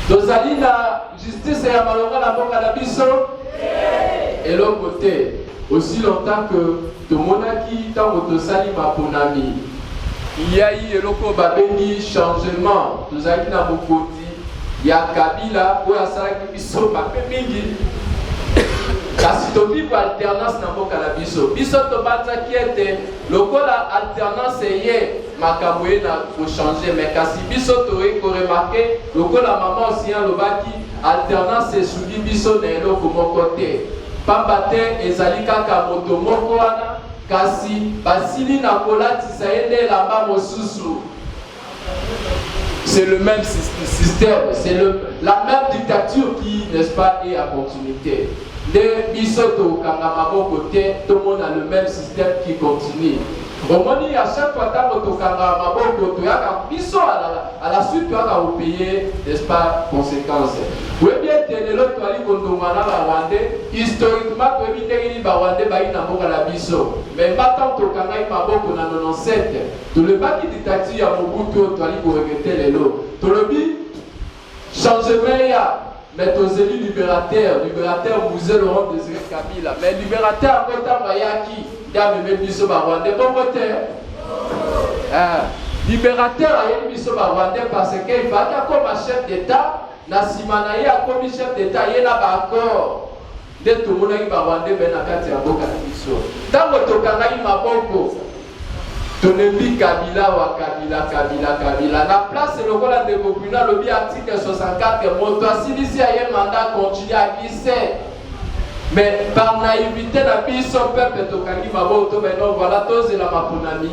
tozali na justice ya malonga na mboka na biso et l'autre côté aussi longtemps que tomonaki tango tosali maponami il y a eu eloko babengi changement tozali na mokonzi ya Kabila oyo asalaki biso mabe mingi. Kasi tovive alternance na mboka na biso. Biso tobanzaki ete lokola alternance ye makambo ye na ko changer mais kasi biso toye ko remarquer lokola maman aussi alobaki alternance esuki biso na eloko moko te. Pamba te ezali kaka moto moko wana kasi basili na kolatisa ye nde elamba mosusu. C'est le même système, c'est la même dictature qui, n'est-ce pas, est à continuité. De Bisoto, Kangamabo côté, tout le monde a le même système qui continue. Au moment où à chaque fois que tu as Biso à la suite, tu as payer, n'est-ce pas, conséquences. Oui, bien, tu es l'autre, tu as dit qu'on Rwandais, historiquement, tu as dit que Rwandais, tu as la Biso. Mais maintenant, tu as dit que tu as 97. Tu le pas qui dictature à Mobutu, tu as dit qu'on regrettait les lots. Tu le dis, changement, mais aux élus libérateurs Mouzé Laurent Désiré Kabila, mais libérateur en côté Mayaki, il y a même Biso Rwandais, bon côté. Libérateur a eu Biso Rwandais parce qu'il va comme chef d'État, Nassimanaï a comme chef d'État, il y a un accord. Dès tout le monde a eu Rwandais, ben à Katia Boka Biso. Tant que tu as eu Maboko, tu ne vis Kabila ou Kabila. La place c'est le rôle de Bokuna, le article 64, Moto Asilisi a un mandat continue à glisser. Mais par naïveté, la biso peuple tokangi maboto, maintenant voilà, tous et la maponami.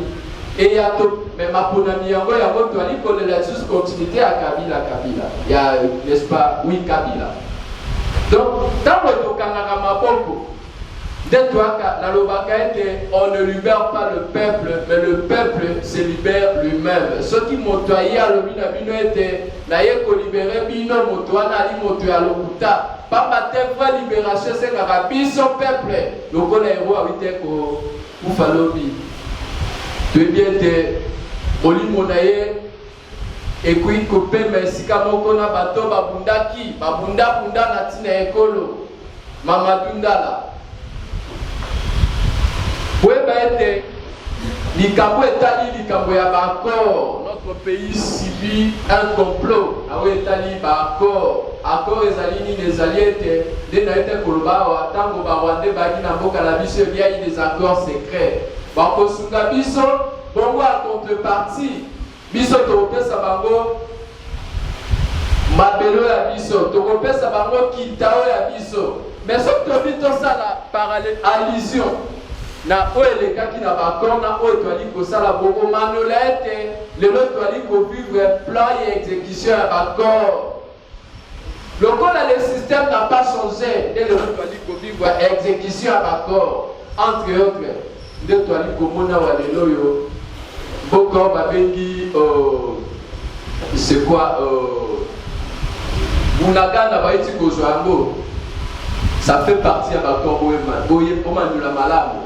Et il y a tout, mais maponami, yango, tu as dit qu'on est la juste continuité à Kabila. Il y a, n'est-ce pas, oui, Kabila. Donc, tant que tokanga maboko, on ne libère pas le peuple, mais le peuple se libère lui-même. Ceux qui m'ont toyé à l'obinabino était, naïe ko libéré bino, motoana ali moto à l'okuta. Pas ma vraie libération, c'est qu'à rapide son peuple. Donc on a héros à 8 ko oufalobi. Tu es bien te, oli monaye, et puis coupé, mais si kamoko na bato babundaki, babunda natina ekolo, mamadundala. Oui, mais likambo etali likambo ya bakor. Notre pays subit un complot. Awe etali accord ezali ni les alliés de na ete koloba tango ba Rwanda baki na mboka la biso il y a des accords secrets. Ba kosunga biso bongo a contrepartie. Biso topesa bango mabelo ya biso, topesa bango kitao ya biso. Mais ce que tu dis ça la parallèle allusion. Na oele kaki na bakor na oe toali ko sala boko manolete le lo toali ko vivre plan et exécution à bakor. Le système n'a pas changé et le lo toali ko vivre exécution à bakor entre autres de toali ko mona walelo yo boko babengi c'est quoi Bunagana baiti ko zwango ça fait partie à bakor oye pomandula malamu.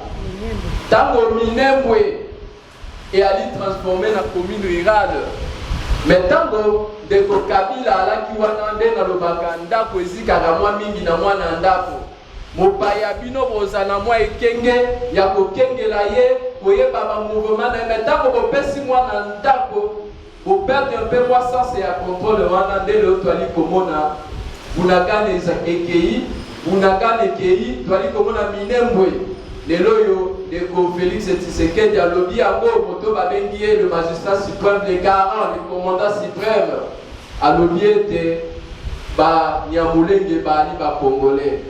Tango Minembwe et ali transformé la commune rurale. Mais tango de Kabila ala ki wana nde na lobaka ndako ezika na mwa mingi na mwana ndako. Mopaya bino bozana mwa ekenge ya kokengela ye koyeba ba mouvement na tango bopesi mwana ndako pour perdre un peu moi sens et à contrôle wana nde le toali komona bunakane za ekei bunakane ekei toali komona Minembwe. Les loyaux de Félix Tshisekedi a lobby à moto babengi le magistrat suprême des garants, le commandant suprême a lobby de ba Nyamulenge bali ba congolais.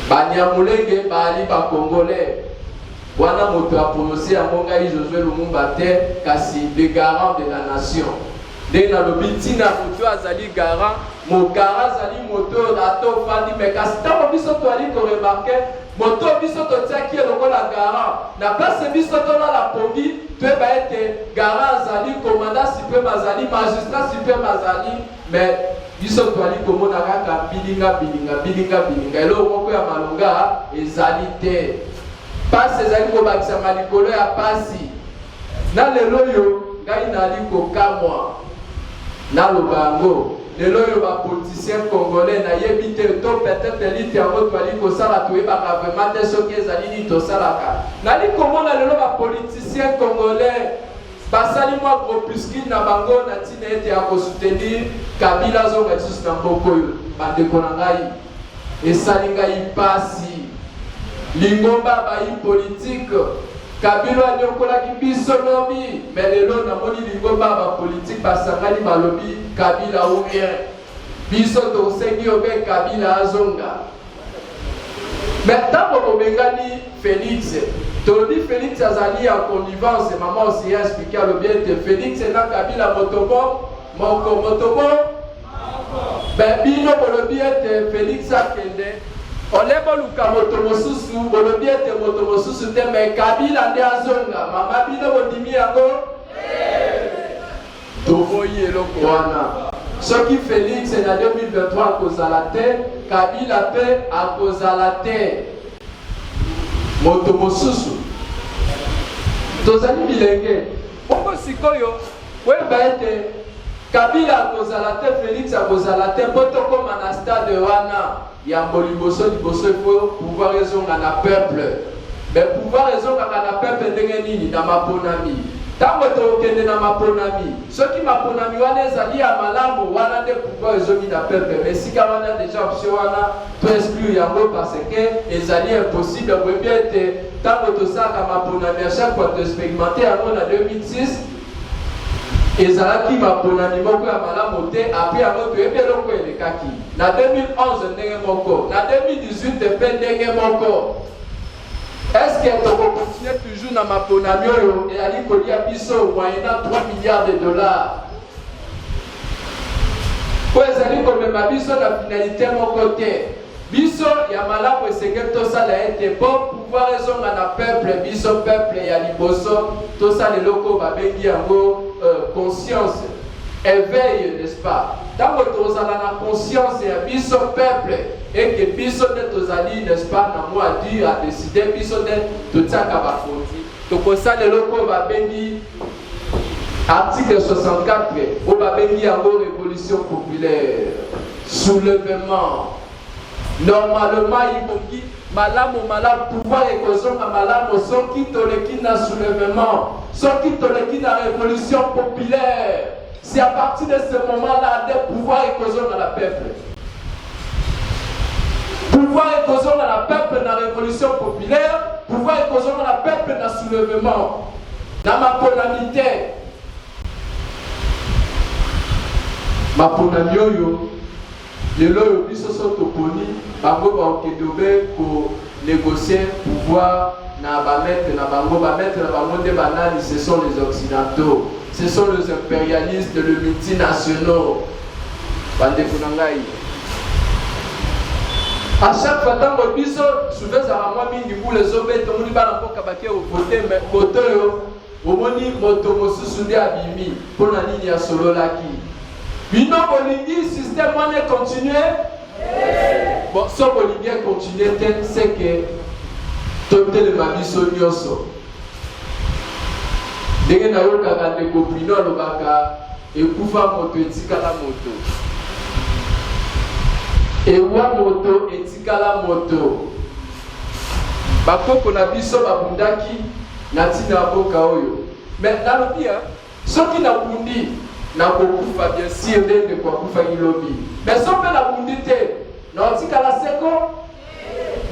Ba Nyamulenge bali ba congolais. Wana moto a prononcé à Mongai Josué Lumumba te kasi le garant de la nation. De na lobby tina moto azali garant, mo garant azali moto ato fandi mais kasi ta biso to ali ko remarquer moto biso to tiaki lokola garant na place biso to la pongi to ba ete garant azali commandant suprême azali magistrat suprême azali mais biso to ali komona kaka bilinga elo moko ya malonga ezali te passe ezali ko bakisa malikolo ya pasi na lelo yo ngai nali ko kamwa na lobango lelo yo ba politicien congolais na yebite to peut-être elite yango twali ko sala to ebaka vraiment te soki ezali ni to salaka nali komona lelo ba politicien congolais basali mwa groupuscule na bango na tina ete ya kosoutenir Kabila zonga lisusu na mboko oyo bandeko na ngai esali ngai pasi lingomba bayi politique Kabila nyokolaki biso lobi mais lelo namoni lingomba ba politique basangani balobi Kabila ou rien biso tosengi obe Kabila azonga mais tango kobengani Félix tolobi Félix azali en connivence maman aussi a expliqué le bien de Félix na Kabila motobo ben bino bolobi ete Félix akende olebo luka moto mosusu bolobi ete moto mosusu te mais Kabila nde azonga mama bino bondimi yango tovoyi eloko wana soki Félix na 2023 akozala te Kabila mpe akozala te moto mosusu tozali bilenge bongo sikoyo oyeba ete Kabila akozala te Félix akozala te mpo tokóma na stade wana yambo liboso il faut pouvoir ezonga na peuple mais pouvoir ezongaka na peuple ndenge nini na maponami tango tokende na maponami soki maponami wana ezali ya malamu wana nde pouvoir ezongi na peuple mais sika wana déjà option wana to exclure yango parce que ezali impossible boyebi ete tango tosalaka maponami à chaque fois to expérimenté yango na 2006 ezalaki maponami moko ya malamu te apres yango toyebi eloko elekaki na 2011 ndenge moko na 2018 mpe ndenge moko. Est-ce que tu continues toujours dans ma ponami oyo ezali kolia biso moyennant 3 milliards de dollars po ezali komema biso na finalité moko te? Biso ya malamu esengeli tosala ete po pouvoir ezonga na peuple biso peuple ya liboso tosala eloko babengi yango conscience, éveil, n'est-ce pas? Tant que tu as la conscience et biso peuple et que biso de tozali, n'est-ce pas, na moi dire à décider biso de tout ça kaba foti. Donc ça le loco va béni article 64 au va béni en révolution populaire, soulèvement. Normalement il dit malamu pouvoir et kozonga malamu soki toleki na soulèvement, soki toleki na révolution populaire. C'est à partir de ce moment-là des pouvoirs et kozonga la peuple. Pouvoir et kozonga la peuple dans la révolution populaire, pouvoir et kozonga la peuple dans le soulèvement. Dans ma polarité. Ma polarité, les lois qui se sont opposés, bango ba okedobe pour négocier pouvoir na ba mettre na bango de banani, ce sont les occidentaux, ce sont les impérialistes, les multinationaux. Bande kunangai. À chaque fois que biso souvent à moi mingi pour les obé to muni bana poka baké au côté mais côté yo omoni moto mosusu nde abimi pour na nini ya solo laki. Bino bolingi système wana continuer. Bon, si Bolivien continue, c'est que tout le mabiso nyoso. Dès que nous avons des copines, nous avons moto etikala moto. Ewa moto etikala moto. Bakoko na biso babundaki na tina boka oyo. Mais dans le dia, ceux qui na bundi na kokufa bien sûr de quoi kufa ilobi. Mais si on fait la bundité, non, si qu'à la seco,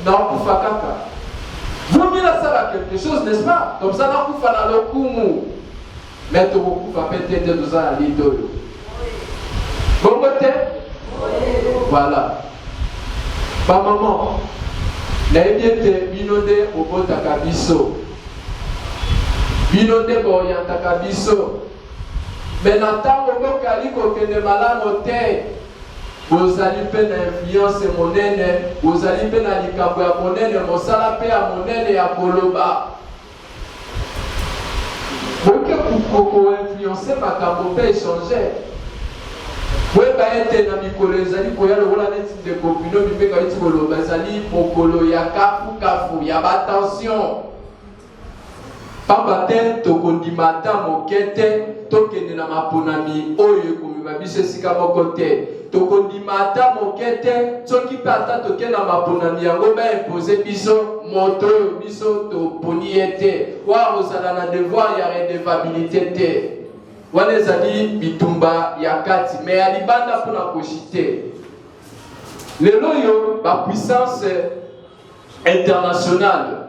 non, kufa kaka. Vous mis la salle quelque chose, n'est-ce pas? Comme ça, non, kufa na le kumu. Mais tu kufa peut-être deux ans à l'idole. Bon côté? Voilà. Pas maman. Naïbiete binode au botakabiso. Binode boyantakabiso. Mais n'attends au kali côté de malade au thé. Vous allez faire l'influence monnaie, vous allez faire la likambo ya monnaie, vous allez faire monnaie ya koloba. Vous pouvez influencer ma kambo peut échanger. Vous pouvez être dans mikolo ezali koya lokola neti de kopino bimeka iti koloba ezali mokolo ya kafu ya batension. Papa te tokondimata mokete tokende na maponami oyo komima biso esika moko te. Tokondimata mokete soki pe ata tokende na maponami yango baimpose biso moto oyo biso toponi ye te. Wa ozala na devoir ya redevabilité te. Wana ezali bitumba ya kati me ya libanda mpona koshite. Lelo oyo bapuissance internationale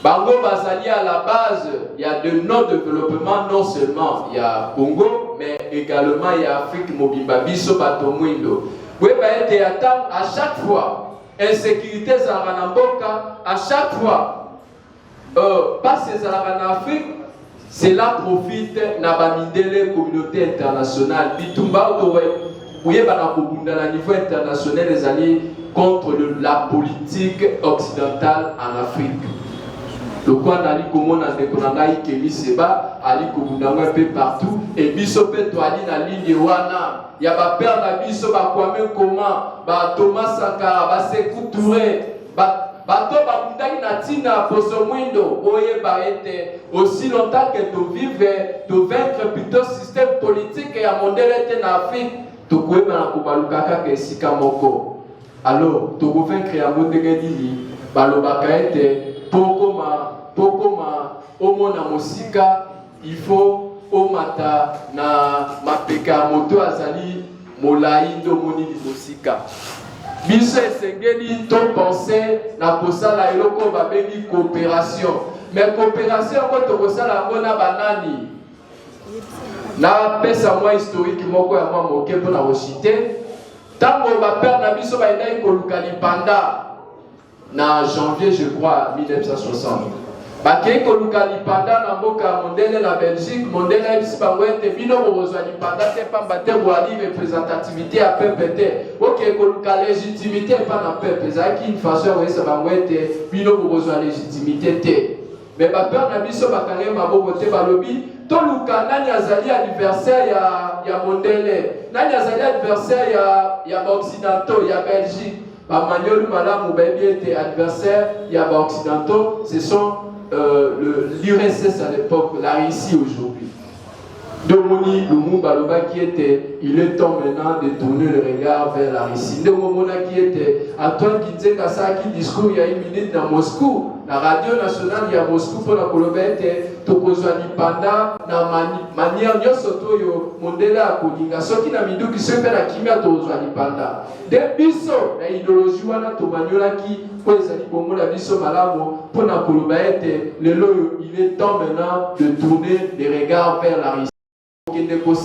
Bango Bazali à la base, il y a de non-développement, non seulement il y a Congo, mais également il y a Afrique, Mobimba, Biso, Batomwindo. Oui, à chaque fois, insécurité Zaranamboka, à chaque fois, pas ces en Afrique, cela profite Nabamindele, communauté internationale. Bitumba, vous voyez, à niveau international, les alliés contre la politique occidentale en Afrique. Le quoi n'ali comment na dekonangai kemi seba ali komundanga un peu partout et biso pe to ali na ligne wana ya ba père na biso ba Kwame Nkrumah ba Thomas Sankara ba Sékou Touré ba to ba bundaki na tina poso mwindo oye ba ete aussi longtemps que tu vives tu vaincre plutôt système politique ya mondele te na Afrique to koyeba na kobalukaka ke sika moko alors to ko vaincre ya mondele dili ba lobaka ete Pokoma omona mosika il faut omata na mapeka moto azali molai ndo moni mosika biso esengeli to penser na kosala eloko babengi coopération mais coopération ko to kosala ngona banani Na pesa moi historique moko ya moi moke pour na reciter. Tango ba père na biso ba ina ikoluka lipanda na janvier je crois 1960. Bakei koluka lipanda na mboka mondele na Belgique, mondele ebisi bango ete bino bozwa lipanda te pamba te boali représentativité ya peuple te. Ok koluka légitimité pa na peuple, ezalaki une façon ya koyesa bango ete bino bozwa légitimité te. Mais ba père na biso bakange maboko te balobi toluka nani azali anniversaire ya mondele, nani azali anniversaire ya occidentaux ya Belgique. Ba maniolu malamu bayebi ete anniversaire ya ba occidentaux, ce sont l'URSS à l'époque, la Russie aujourd'hui. Domoni Lumumba Loba qui était, il est temps maintenant de tourner le regard vers la Russie. Domona qui était, Antoine Kinzenga ça qui discours il y a une minute dans Moscou, la radio nationale il y a Moscou pour la Kolobete, Tokozwani Panda, na manière nyosoto yo mondela kolinga soki na midu qui se fait la kimia Tokozwani Panda. De biso na idéologie wana to manyola qui pour ezali bongo la biso malamo pour la Kolobete, il est temps maintenant de tourner les regards vers la Russie.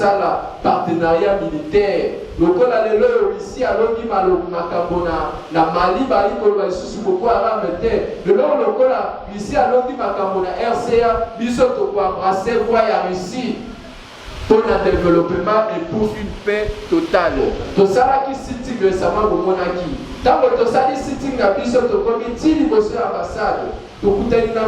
La partenariat militaire. Le kola lelo ici à l'ongi makabona na Mali bali kolba isusu beaucoup arabe te. Le kola ici à l'ongi makabona RCA biso to ko embrasser voie ya Russie pour le développement et pour une paix totale. To sala ki sitting récemment bomonaki. Tango to sali sitting na biso to komiti liboso ambassade.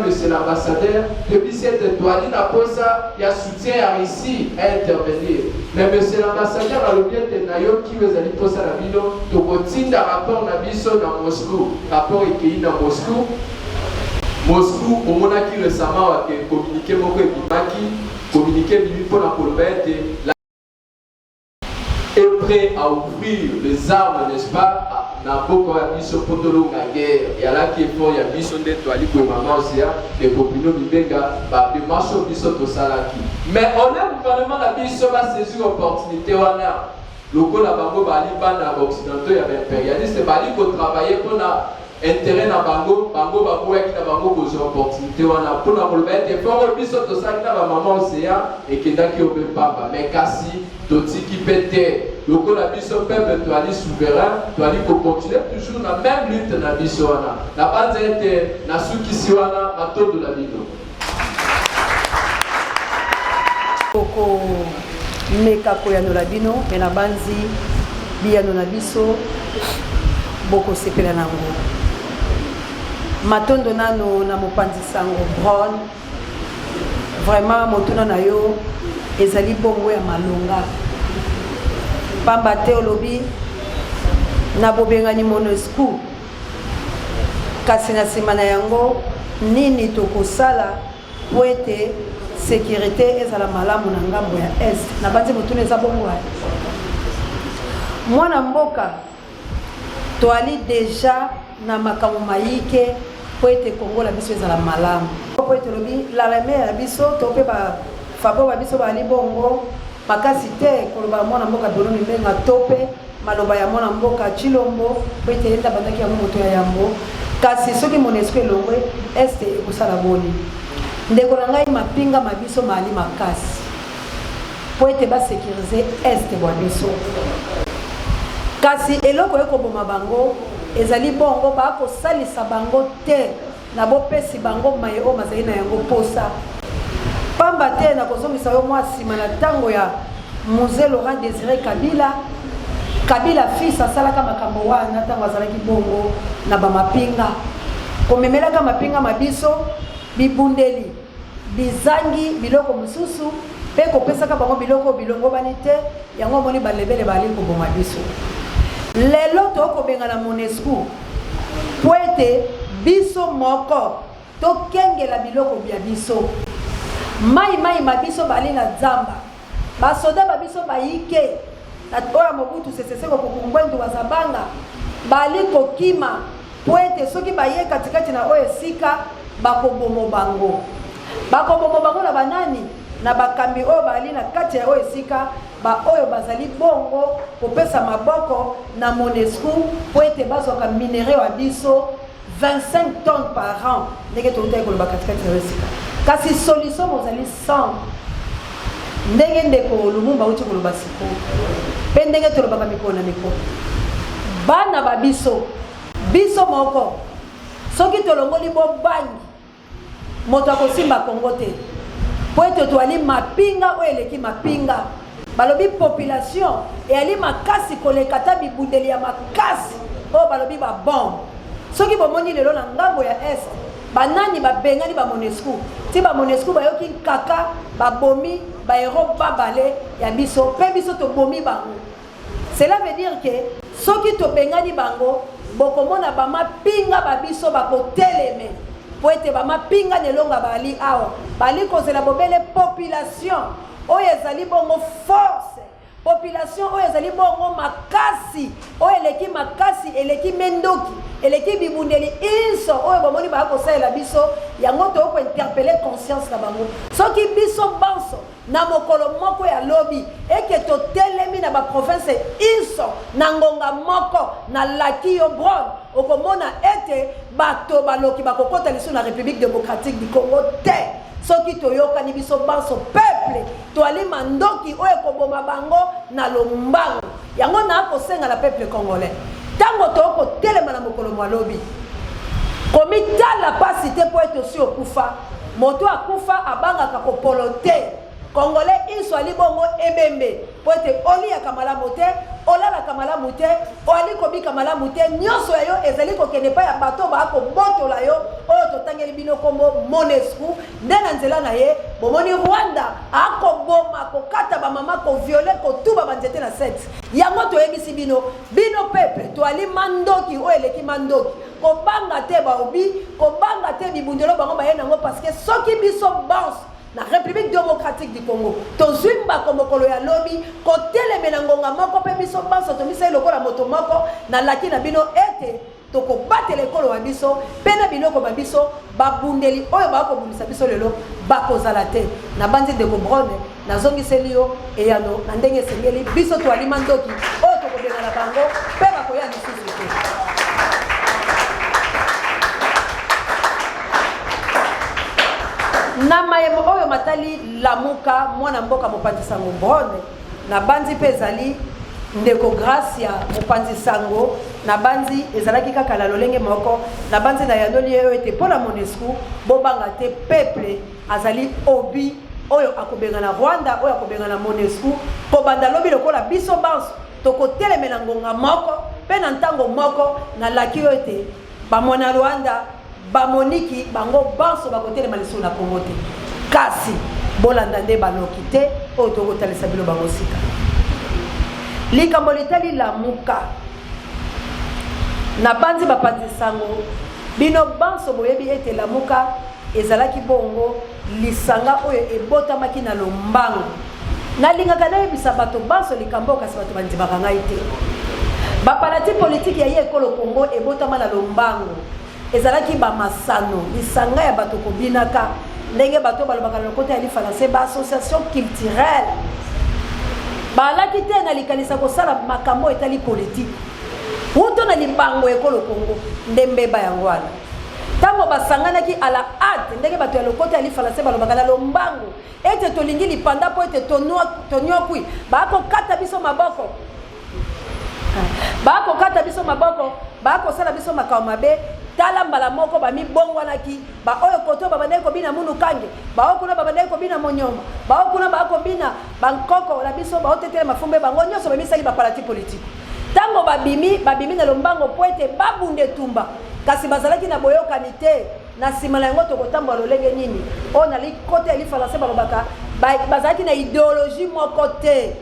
Monsieur l'ambassadeur, depuis cette étoile, il a posé il y a soutien à Russie à intervenir. Mais monsieur l'ambassadeur a le bien de Nayo qui vous a dit poser la vidéo, tu continues un rapport Nabiso dans Moscou, rapport écrit dans Moscou. Moscou, au moment qui récemment a communiqué pour la Colbert est prêt à ouvrir les armes, n'est-ce pas? Na boko ya biso potolo na guerre ya la qui fort ya biso ndeto ali ko mama osia de popino bibenga ba de marcho biso to salaki mais on a gouvernement na biso ba saisir opportunité wana lokola bango bali bana occidentaux ya impérialiste bali ko travailler pour na intérêt na bango ba ko ya na bango ko opportunité wana pour na ko mettre fort biso to salaki na ba mama osia et kenda ki obe papa mais kasi totiki pété. Le biso peuple doit aller souverain, doit aller continuer toujours la même lutte na biso wana. La base était na suki siwana bato de la ville. Oko meka ko ya no labino mais na banzi biya no na biso boko sepela nango. Matondo nano na mopanzi sango Brown. Vraiment motuna na yo ezali bongo ya malonga. Pamba te olobi na bobengani MONUSCO kasi na nsima na yango nini tokosala po ete sécurité ezala malamu na ngambo ya est na banzi motuna eza bongo mwana mboka toali deja na makambo mayike po ete Kongo la biso ezala malamu po ete olobi l'armée ya biso to pe ba fabo ba biso bali bongo makasi te koloba mwana mboka Dolomi Mbenga tope maloba ya mwana mboka Chilombo bete enda bandaki ya moto ya yambo kasi soki MONUSCO elongwe este ekusala boni ndeko na ngai mapinga mabiso mali makasi po ete ba sécuriser este bwa biso kasi eloko ekoboma bango ezali bongo ba ko salisa bango te na bopesi bango maye o mazali na yango posa pamba te na kozongisa yo mwa nsima na ntango ya Musée Laurent Désiré Kabila fils asalaka makambo wana ntango azalaki bongo na bamapinga komemelaka mapinga mabiso bibundeli bizangi biloko mosusu mpe kopesaka bango biloko bilongo bani te yango omoni balebele bali koboma biso lelo tokobenga na MONUSCO po ete biso moko tokengela biloko bya biso mai mabiso bali na zamba basoda babiso bayike na toya Mobutu Sese Seko kokungwendu wazabanga bali kokima po ete soki baye katikati na oyo esika bakobomo bango na banani na bakambi oyo bali na kati ya oyo esika ba oyo bazali bongo kopesa maboko na MONUSCO po ete bazwaka minere wa biso 25 tonnes par an ndenge toutaki koloba katikati ya oyo esika kasi solution mozali 100 ndenge ndeko Lumumba uti koloba siko pe ndenge tolobaka mikolo na mikolo bana ba biso moko soki tolongoli bobangi moto akosimba Kongo te po ete toali mapinga oyo eleki mapinga balobi population eyali makasi koleka ta bibundeli ya makasi oyo balobi babombe soki bomoni lelo na ngambo ya est banani babengani ba Monesco ti ba Monesco bayoki kaka babomi ba hero babale ya biso pe biso to bomi bango. Cela veut dire que soki to bengani bango bokomona ba mapinga ba biso bakoteleme po ete ba mapinga nelonga bali awa bali kozela bobele population oyo ezali bongo force population oyo ezali bongo makasi oyo eleki makasi eleki mendoki eleki bibundeli inso oyo bomoni bakosalela biso yango toko interpeller conscience na bango soki biso banso na mokolo moko ya lobi eke totelemi na baprovince inso na ngonga moko na laki yo bron okomona ete bato baloki bakokota liso na République démocratique du Congo te soki toyokani biso banso peuple toali mandoki oyo koboma bango na lombango yango na kosenga na peuple congolais tango toko telema na mokolo mwalobi komitala pasi te po ete osi okufa moto akufa abangaka kopolo te congolais inso ali bongo ebembe po ete oliaka malamu te olalaka malamu te oali kobika malamu te nyonso ya yo ezali kokende pa ya bato bakobotola yo oyo totangeli bino kombo Monesco nde na nzela na ye bomoni Rwanda akoboma kokata bamama koviole kotuba banzete na set yango toyebisi bino peuple toali mandoki oyo eleki mandoki kobanga te baobi kobanga te bibundelo bango baye nango parce que soki biso banso na République démocratique du Congo tozwimba komokolo ya lobi kotelemela ngonga moko pe biso banso tomisa lokola moto moko na laki na bino ete tokobatela ekolo wa biso pe na biloko ba biso babundeli oyo bakobundisa biso lelo bakozala te na banzi de Cobrone na zongiseli yo eyano na ndenge esengeli biso toali mandoki oyo tokobenga na bango pe bakoya lisusu te. Na mayemo oyo matali lamuka mwana mboka mopanzi sango Brone na banzi pe ezali ndeko Gracia mopanzi sango na banzi ezalaki kaka la lolenge moko na banzi na yandoli oyo ete pona Monesco bobanga te peuple azali obi oyo akobenga na Rwanda oyo akobenga na Monesco po banda lobi lokola biso banso tokotelemela ngonga moko pe na ntango moko na laki oyo ete bamona Rwanda bamoniki bango banso bakotelema liso na Kongo te kasi bolanda nde banoki te oyo tokotalisa bilo bango sika likambo litali lamuka na banzi bapanzi sango bino banso boyebi ete lamuka ezalaki bongo lisanga oyo ebotamaki na lombango nalingaka nayebisa bato banso likambo kasi bato bandimaka ngai te bapalati politike ya ye ekolo Kongo ebotama na lombango ezalaki bamasano lisanga ya bato kobinaka ndenge bato balobaka na lokota ya lifalancé ba association culturelle balaki te na likanisa kosala makambo etali politique uto na libango ekolo Kongo ndembeba yango wana tango basanganaki ala hâte ndenge bato ya lokota ya lifalancé balobaka na lombango ete tolingi lipanda po ete tonyokwi bakokata biso maboko bakosala biso makambo mabe tala mbala moko bamibongwanaki baoyo koto babandaki kobina munu kange baokuna babandaki kobina monyoma baokuna bakobina bankoko na biso baotetela mafumbe bango nyonso bamisali bapalati politique tango babimi na lombango po ete babunde tumba kasi bazalaki na boyokani te na nsima na yango tokotambola lolenge nini oyo na likota ya lifalancé balobaka bazalaki na idéologie moko te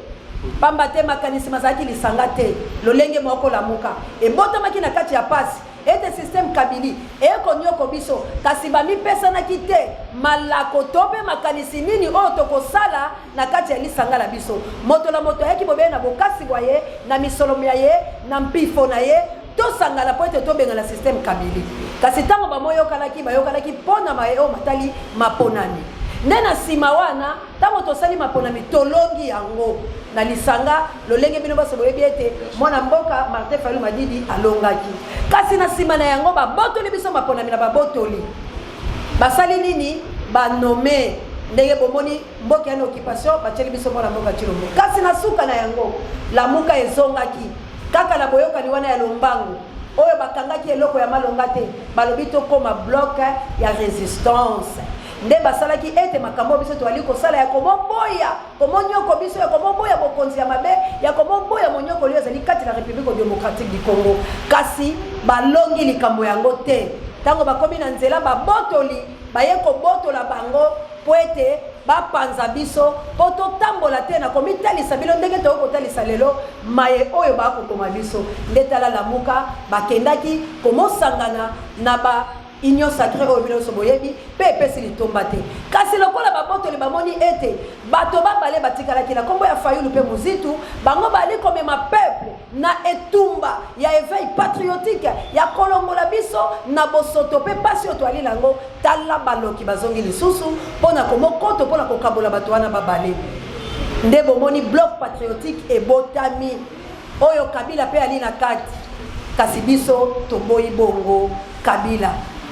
pamba te makanisi mazalaki lisanga te lolenge moko lamuka ebotamaki na kati ya pasi ete système kabili ekonyoko biso kasi bamipesanaki te malako to mpe makanisi nini oyo tokosala na kati ya lisanga na biso moto na moto ayaki bobeye na bokasi bwa ye na misolomo ya ye na mpifo na ye tosangana po ete tobenga na système kabili kasi ntango bayokanaki mpona oyo matali maponani nde na nsima wana ntango tosali maponami tolongi yango na lisanga lolenge bino baso boyebi ete mwana mboka Martin Fayulu Madidi alongaki kasi na nsima na yango babotoli biso maponami na babotoli basali nini banome ndenge bomoni mboka ya occupation batieli biso mwana mboka Chilombo kasi na suka na yango lamuka ezongaki kaka na boyokani wana ya lombangu oyo bakangaki eloko ya malonga te balobi tokoma bloc ya résistance nde basalaki ete makambo biso toali kosala ya komoboya komonyoko biso ya komoboya bokonzi ya mabe ya komoboya monyoko lio ezali kati na République démocratique du Congo kasi balongi likambo yango te tango bakomi na nzela babotoli baye kobotola bango po ete bapanza biso po totambola te na komitalisa bino ndenge tokotalisa lelo maye oyo bakokoma biso nde tala lamuka bakendaki komosangana na ba union sacrée oyo bino so boyebi pe epesi litomba te kasi lokola babotoli bamoni ete bato babale batikalaki na kombo ya Fayulu pe Muzitu bango bali komema peuple na etumba ya éveil patriotique ya kolongola biso na bosoto pe pasi oyo toali nango tala baloki bazongi lisusu mpona komokoto mpona kokabola bato wana babale nde bomoni bloc patriotique ebotami oyo Kabila pe ali na kati kasi biso toboyi bongo Kabila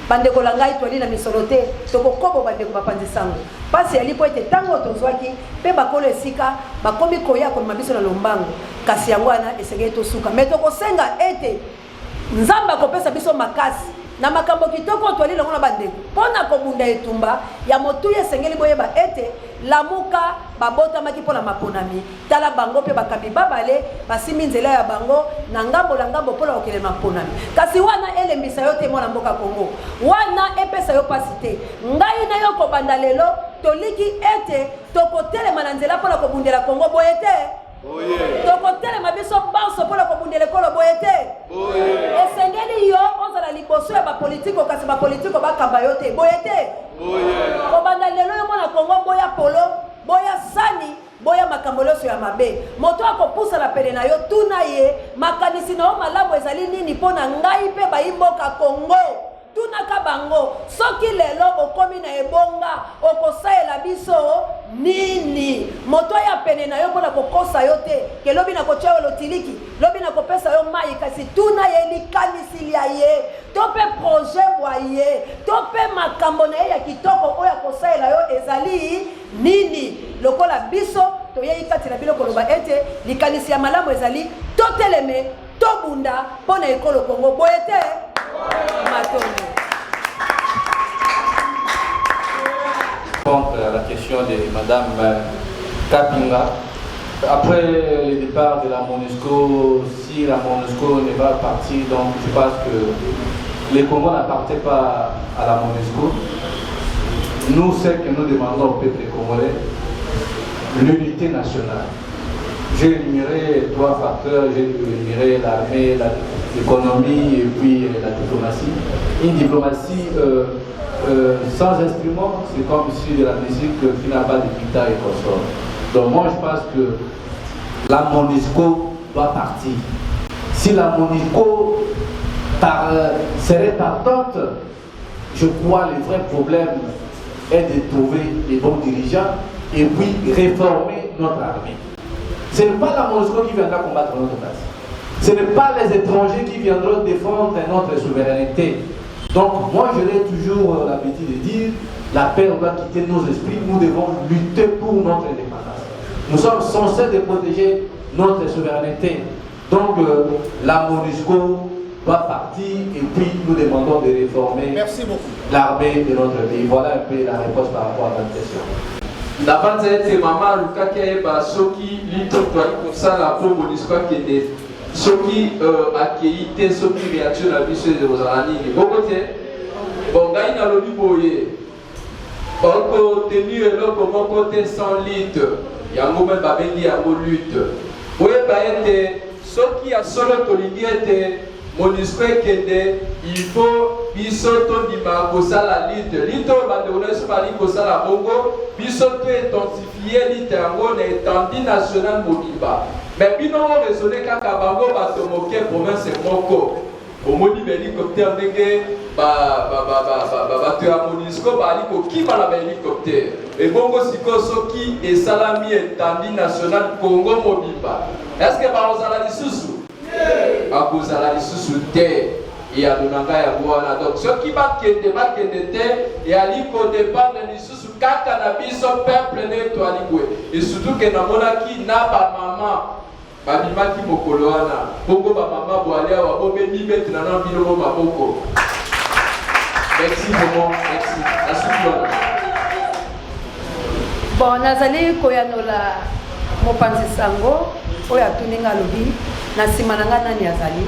bandeko la ngai toali na misolo te tokokobo bandeko bapanzi sango pasi ali po ete tango tozwaki pe bakolo esika bakomi koya kolima biso na lombango kasi yango wana esengeli tosuka me tokosenga ete nzambe akopesa biso makasi na makambo kitoko toali nango na bandeko mpona kobunda etumba ya motuya esengeli boyeba ete lamuka babotamaki mpona maponami tala bango mpe bakambi babale basimi nzela ya bango na ngambo na ngambo mpona kokele maponami kasi wana elembisa yo te mwana mboka Kongo wana epesa yo pasi te ngai na yo kobanda lelo toliki ete tokotelema na nzela mpona kobundela Kongo boye te tokotelema biso banso mpona kobundela ekolo boye te esengeli yo ozala liboso ya bapolitiko kasi bapolitiko bakamba yo te boye te kobanda lelo yo mwana Kongo boya polo boya sani boya makambo nyonso ya mabe moto akopusa na pene na yo tuna ye makanisi na yo malamu ezali nini mpona ngai mpe bayimboka Kongo tunaka bango soki lelo okomi na ebonga okosaela biso nini moto ya pene na yo mpona kokosa yo te ke lobi na kotia yo lotiliki lobi na kopesa yo mai kasi tuna ye likanisi ya ye to mpe projet bwa ye to mpe makambo na ye ya kitoko oyo akosaela yo ezali nini lokola biso toyei kati na biloko loba ete likanisi ya malamu ezali toteleme tobunda mpona ekolo Kongo boye te Contre la question de Madame Kapinga, après le départ de la MONUSCO, si la MONUSCO ne va partir, donc je pense que le Congo n'appartient pas à la MONUSCO. Nous, ce que nous demandons au peuple congolais, l'unité nationale. J'ai énuméré 3 facteurs, j'ai énuméré l'armée, l'économie et puis la diplomatie. Une diplomatie sans instrument, c'est comme ici de la musique qui n'a pas de guitare et consort. Donc moi je pense que la MONUSCO doit partir. Si la MONUSCO serait partante, je crois que le vrai problème est de trouver les bons dirigeants et puis réformer notre armée. Ce n'est pas la MONUSCO qui viendra combattre notre place. Ce n'est pas les étrangers qui viendront défendre notre souveraineté. Donc moi je l'ai toujours l'habitude de dire, la paix doit quitter nos esprits, nous devons lutter pour notre indépendance. Nous sommes censés de protéger notre souveraineté. Donc la MONUSCO doit partir et puis nous demandons de réformer l'armée de notre pays. Voilà un peu la réponse par rapport à notre question. Nabanza ete mama lukaki ayeba soki litoto ali kosala po MONUSCO akende soki akei te soki réaction na biso ekozala nini bongo te bon ngai nalobi boye okotenir eloko moko te sans lutte yango mpe babengi yango lutte oyeba ete soki ya solo tolingi ete MONUSCO ekende il faut biso tondima kosala lutte oyo bandeko nyonso bali kosala bongo biso to intensifie lutte yango na étendue nationale mobimba mais bino oresone kaka bango bato moke province moko omoni bahélicoptère ndenge bato ya MONUSCO bali kokima na bahélicoptère ebongo sikoyo soki esalami étendue nationale Congo mobimba est ce que bakozala lisusu akozala lisusu te et à Donanga ya Boana. Donc ceux qui bakende et à l'iko dépend de l'issue kaka na biso peuple ne to aligwe. Et surtout que na monaki na ba maman babimaki mokolo wana. Bongo ba maman boalia wa bobe mi mettre na bino maboko. Merci vraiment, merci. La suite. Bon, nazali koyanola mopanzi sango oyo atuninga lobi na nsima na ngai nani azali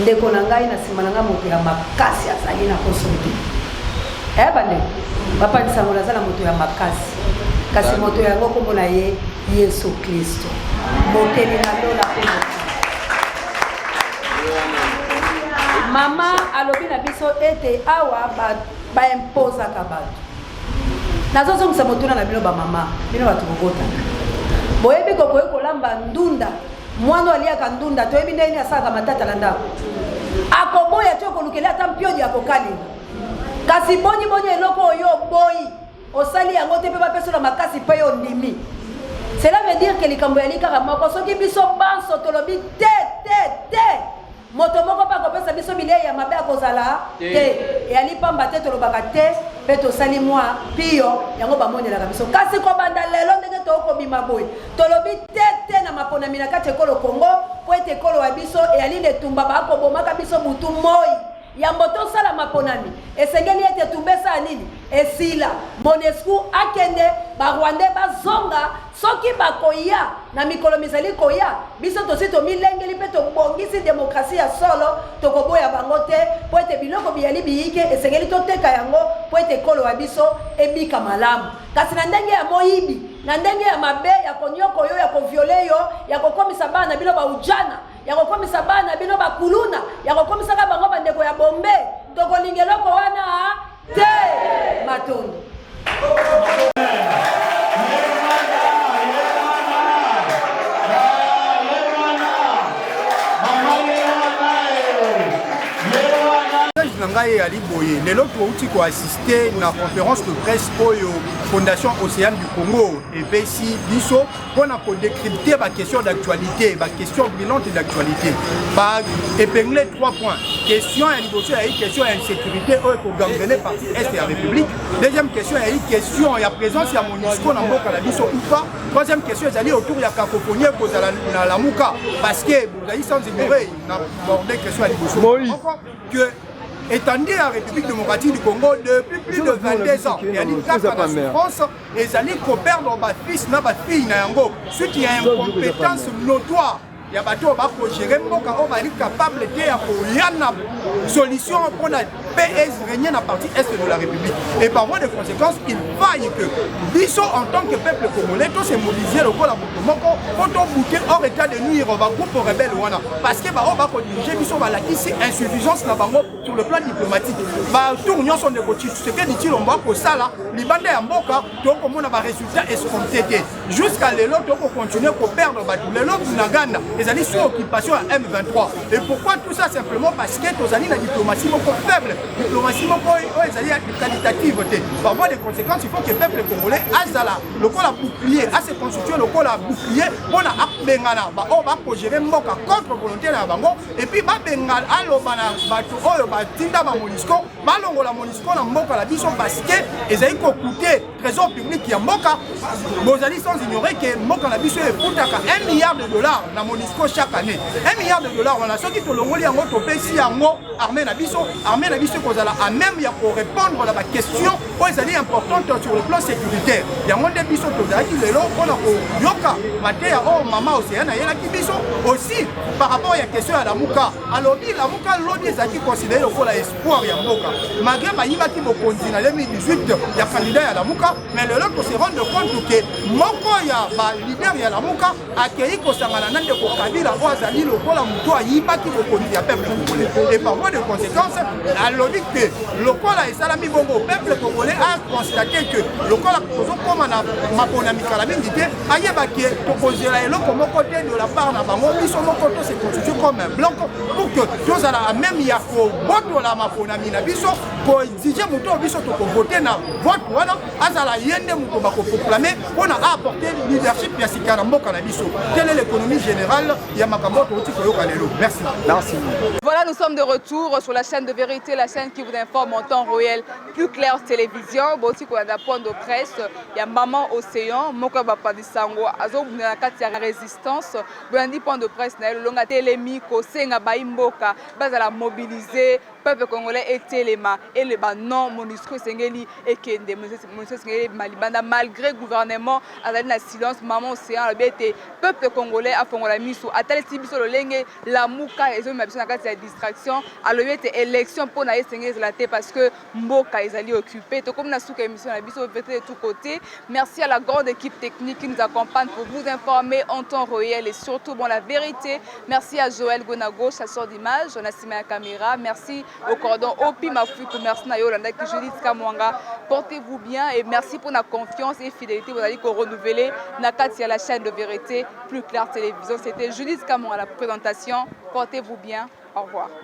ndeko na ngai na nsima na ngai moto ya makasi azali na poso te bande bapanzi sango nazala moto ya makasi kasi moto yango kombo na ye Yesu Kristo mokeli na lola oyo mama alobi na biso ete awa baimposaka bato nazozongisa motuna na bino bamama bino bato kokotaka boyebi kokoye kolamba ndunda mwana aliaka ndunda toyebi ndeni asalaka matata na ndako akoboya ti okolukeli ata mpiodi akokalinga kasi boni eloko oyo boyi osali yango te mpe bapeso na makasi mpe yo ndimi cela veut dire que likambo yali kaka moko soki biso banso tolobi te moto moko pa kopesa biso bilei ya mabe akozala te eyali pamba te tolobaka te mpe tosali mwa pio yango bamonelaka biso kasi kobanda lelo ndenge tokobima boye tolobi te na maponami na kati ekolo Kongo po ete ekolo ya biso eyali letumba bakobomaka biso butu moi yambo tosala maponami esengeli ete tumbesa nini esila Monesco akende barwande bazonga soki bakoya na mikolo mizali koya biso tosi tomilengeli mpe tobongisi demokrasi ya solo tokoboya bango te po ete biloko biyali biyike esengeli toteka yango po ete ekolo ya biso ebika malamu kasi na ndenge ya moyibi na ndenge ya mabe ya konyoko yo ya koviole yo ya kokomisa bana na bino baujana ya kokomisa bana na bino bakuluna ya kokomisaka bango bandeko ya bombe tokolingeloko wana te matondo ngai ali boye lelo touti ko assister na conférence de presse oyo Fondation Océane du Congo epesi biso pona ko décrypter ba question d'actualité, ba question brûlante d'actualité. Ba épingler 3 points. Question ya liboso ya question ya insécurité oyo ko gangrener parti est de la République. Deuxième question ya question ya présence ya MONUSCO na mboka la biso ou pas. Troisième question ezali autour ya cacophonie ko za na Lamuka parce que vous allez sans ignorer na border question ya liboso. Que étendue à la République démocratique du Congo depuis plus de 22 ans. Il y a des cas de souffrance et ça dit qu'on perd nos fils, nos filles, ceux qui ont une compétence notoire. Il y a des gens qui gérer capable de faire une solution pour la paix régner dans la partie est de la République. Et par voie de conséquence, il faille que Bisso, en tant que peuple congolais, tout s'est mobilisé le col à Motomoko pour bouquer hors état de nuire au groupe rebelle. Parce que diriger Bisso va l'acquis insuffisance sur le plan diplomatique. Tournions son négocié. Ce que dit-il, on va pour ça là, les bandits en boca, donc on a un résultat escompté. Jusqu'à l'élo, donc on continue pour perdre l'élo Nagana. Les alliés sous occupation à M23. Et pourquoi tout ça? Simplement parce que nos alliés la diplomatie beaucoup faible. Diplomatie les alliés qualitative. Par voie de conséquences, il faut que le peuple congolais Azala, le col à bouclier, à se constituer le col à bouclier, on a Bengana, on va gérer Moka contre volonté à Bango, et puis Bengal, Alobana, Tinda Monisco, Malongola Monisco, la Moka la Bison parce que les alliés coûté trésor public qui a Moka, vos alliés sans ignorer que Moka la Bison est pour $1 milliard dans Monisco chaque année. $1 milliard, on a ceux qui te l'ont volé en moto, si en mot, armée la Bison, à même pour répondre à la question aux alliés importantes sur le plan sécuritaire. Il y a moins de Bison qui les lots, on a Yoka, Matéa, oh, Maman Océane, il y a qui Bison aussi par rapport à la question à la Mouka. Alors, la Mouka, l'autre est qui considère le rôle à espoir et à Moka. Malgré Maïba qui me continue en 2018, il y a candidat à la Mouka, mais le lot se rend compte que Moko, il y a leader à la Mouka, accueilli Kosanganana de Kokabila, Oazali, le rôle à Moutoua, Yiba qui me continue à peuple. Et par voie de conséquence, tolobi que lokola esalami bongo peuple congolais a constaté que lokola tozokoma na mapona mikala mingi te ayebaki tokozela eloko moko te de la part na bango biso moko to se constitue comme un bloc pour que tozala même ya kobotola maponami na biso koexige moto biso tokovote na vote wana azala yende moto bakoproclame mpona apporter leadership ya sika na mboka na biso. Quelle est l'économie générale ya makambo toti koyoka lelo? Merci. Merci. Voilà, nous sommes de retour sur la chaîne de vérité, la chaîne qui vous informe en temps réel, plus clair télévision. Bon, aussi, qu'on a un point de presse, il y a Maman Océan, Moko Bapadisango, Azo, il y a résistance, il y a un point de presse, il y a Télémi, Kosenga, Baimboka, Bazala mobilisé, peuple congolais et Téléma, et le non, MONUSCO Sengeli et Kende, MONUSCO Sengeli Malibanda, malgré le gouvernement, Azali na silence, Maman Océan, le BT, peuple congolais a fait la mise à tel type de lenge, la mouka, et ils ont mis la distraction, à l'élection élection pour naïe Sengeli parce que Mboka ils allaient occuper, tout comme la souka émission la biso de tous côtés. Merci à la grande équipe technique qui nous accompagne pour vous informer en temps réel et surtout bon la vérité. Merci à Joël Gonago, chasseur d'images, on a simé la caméra. Merci au cordon Opi Mafuku, merci à Yolanda qui Judith Kamwanga. Portez-vous bien et merci pour la confiance et fidélité. Vous allez renouveler Nakati à la chaîne de vérité, plus clair télévision. C'était Judith Kamwanga à la présentation. Portez-vous bien. Au revoir.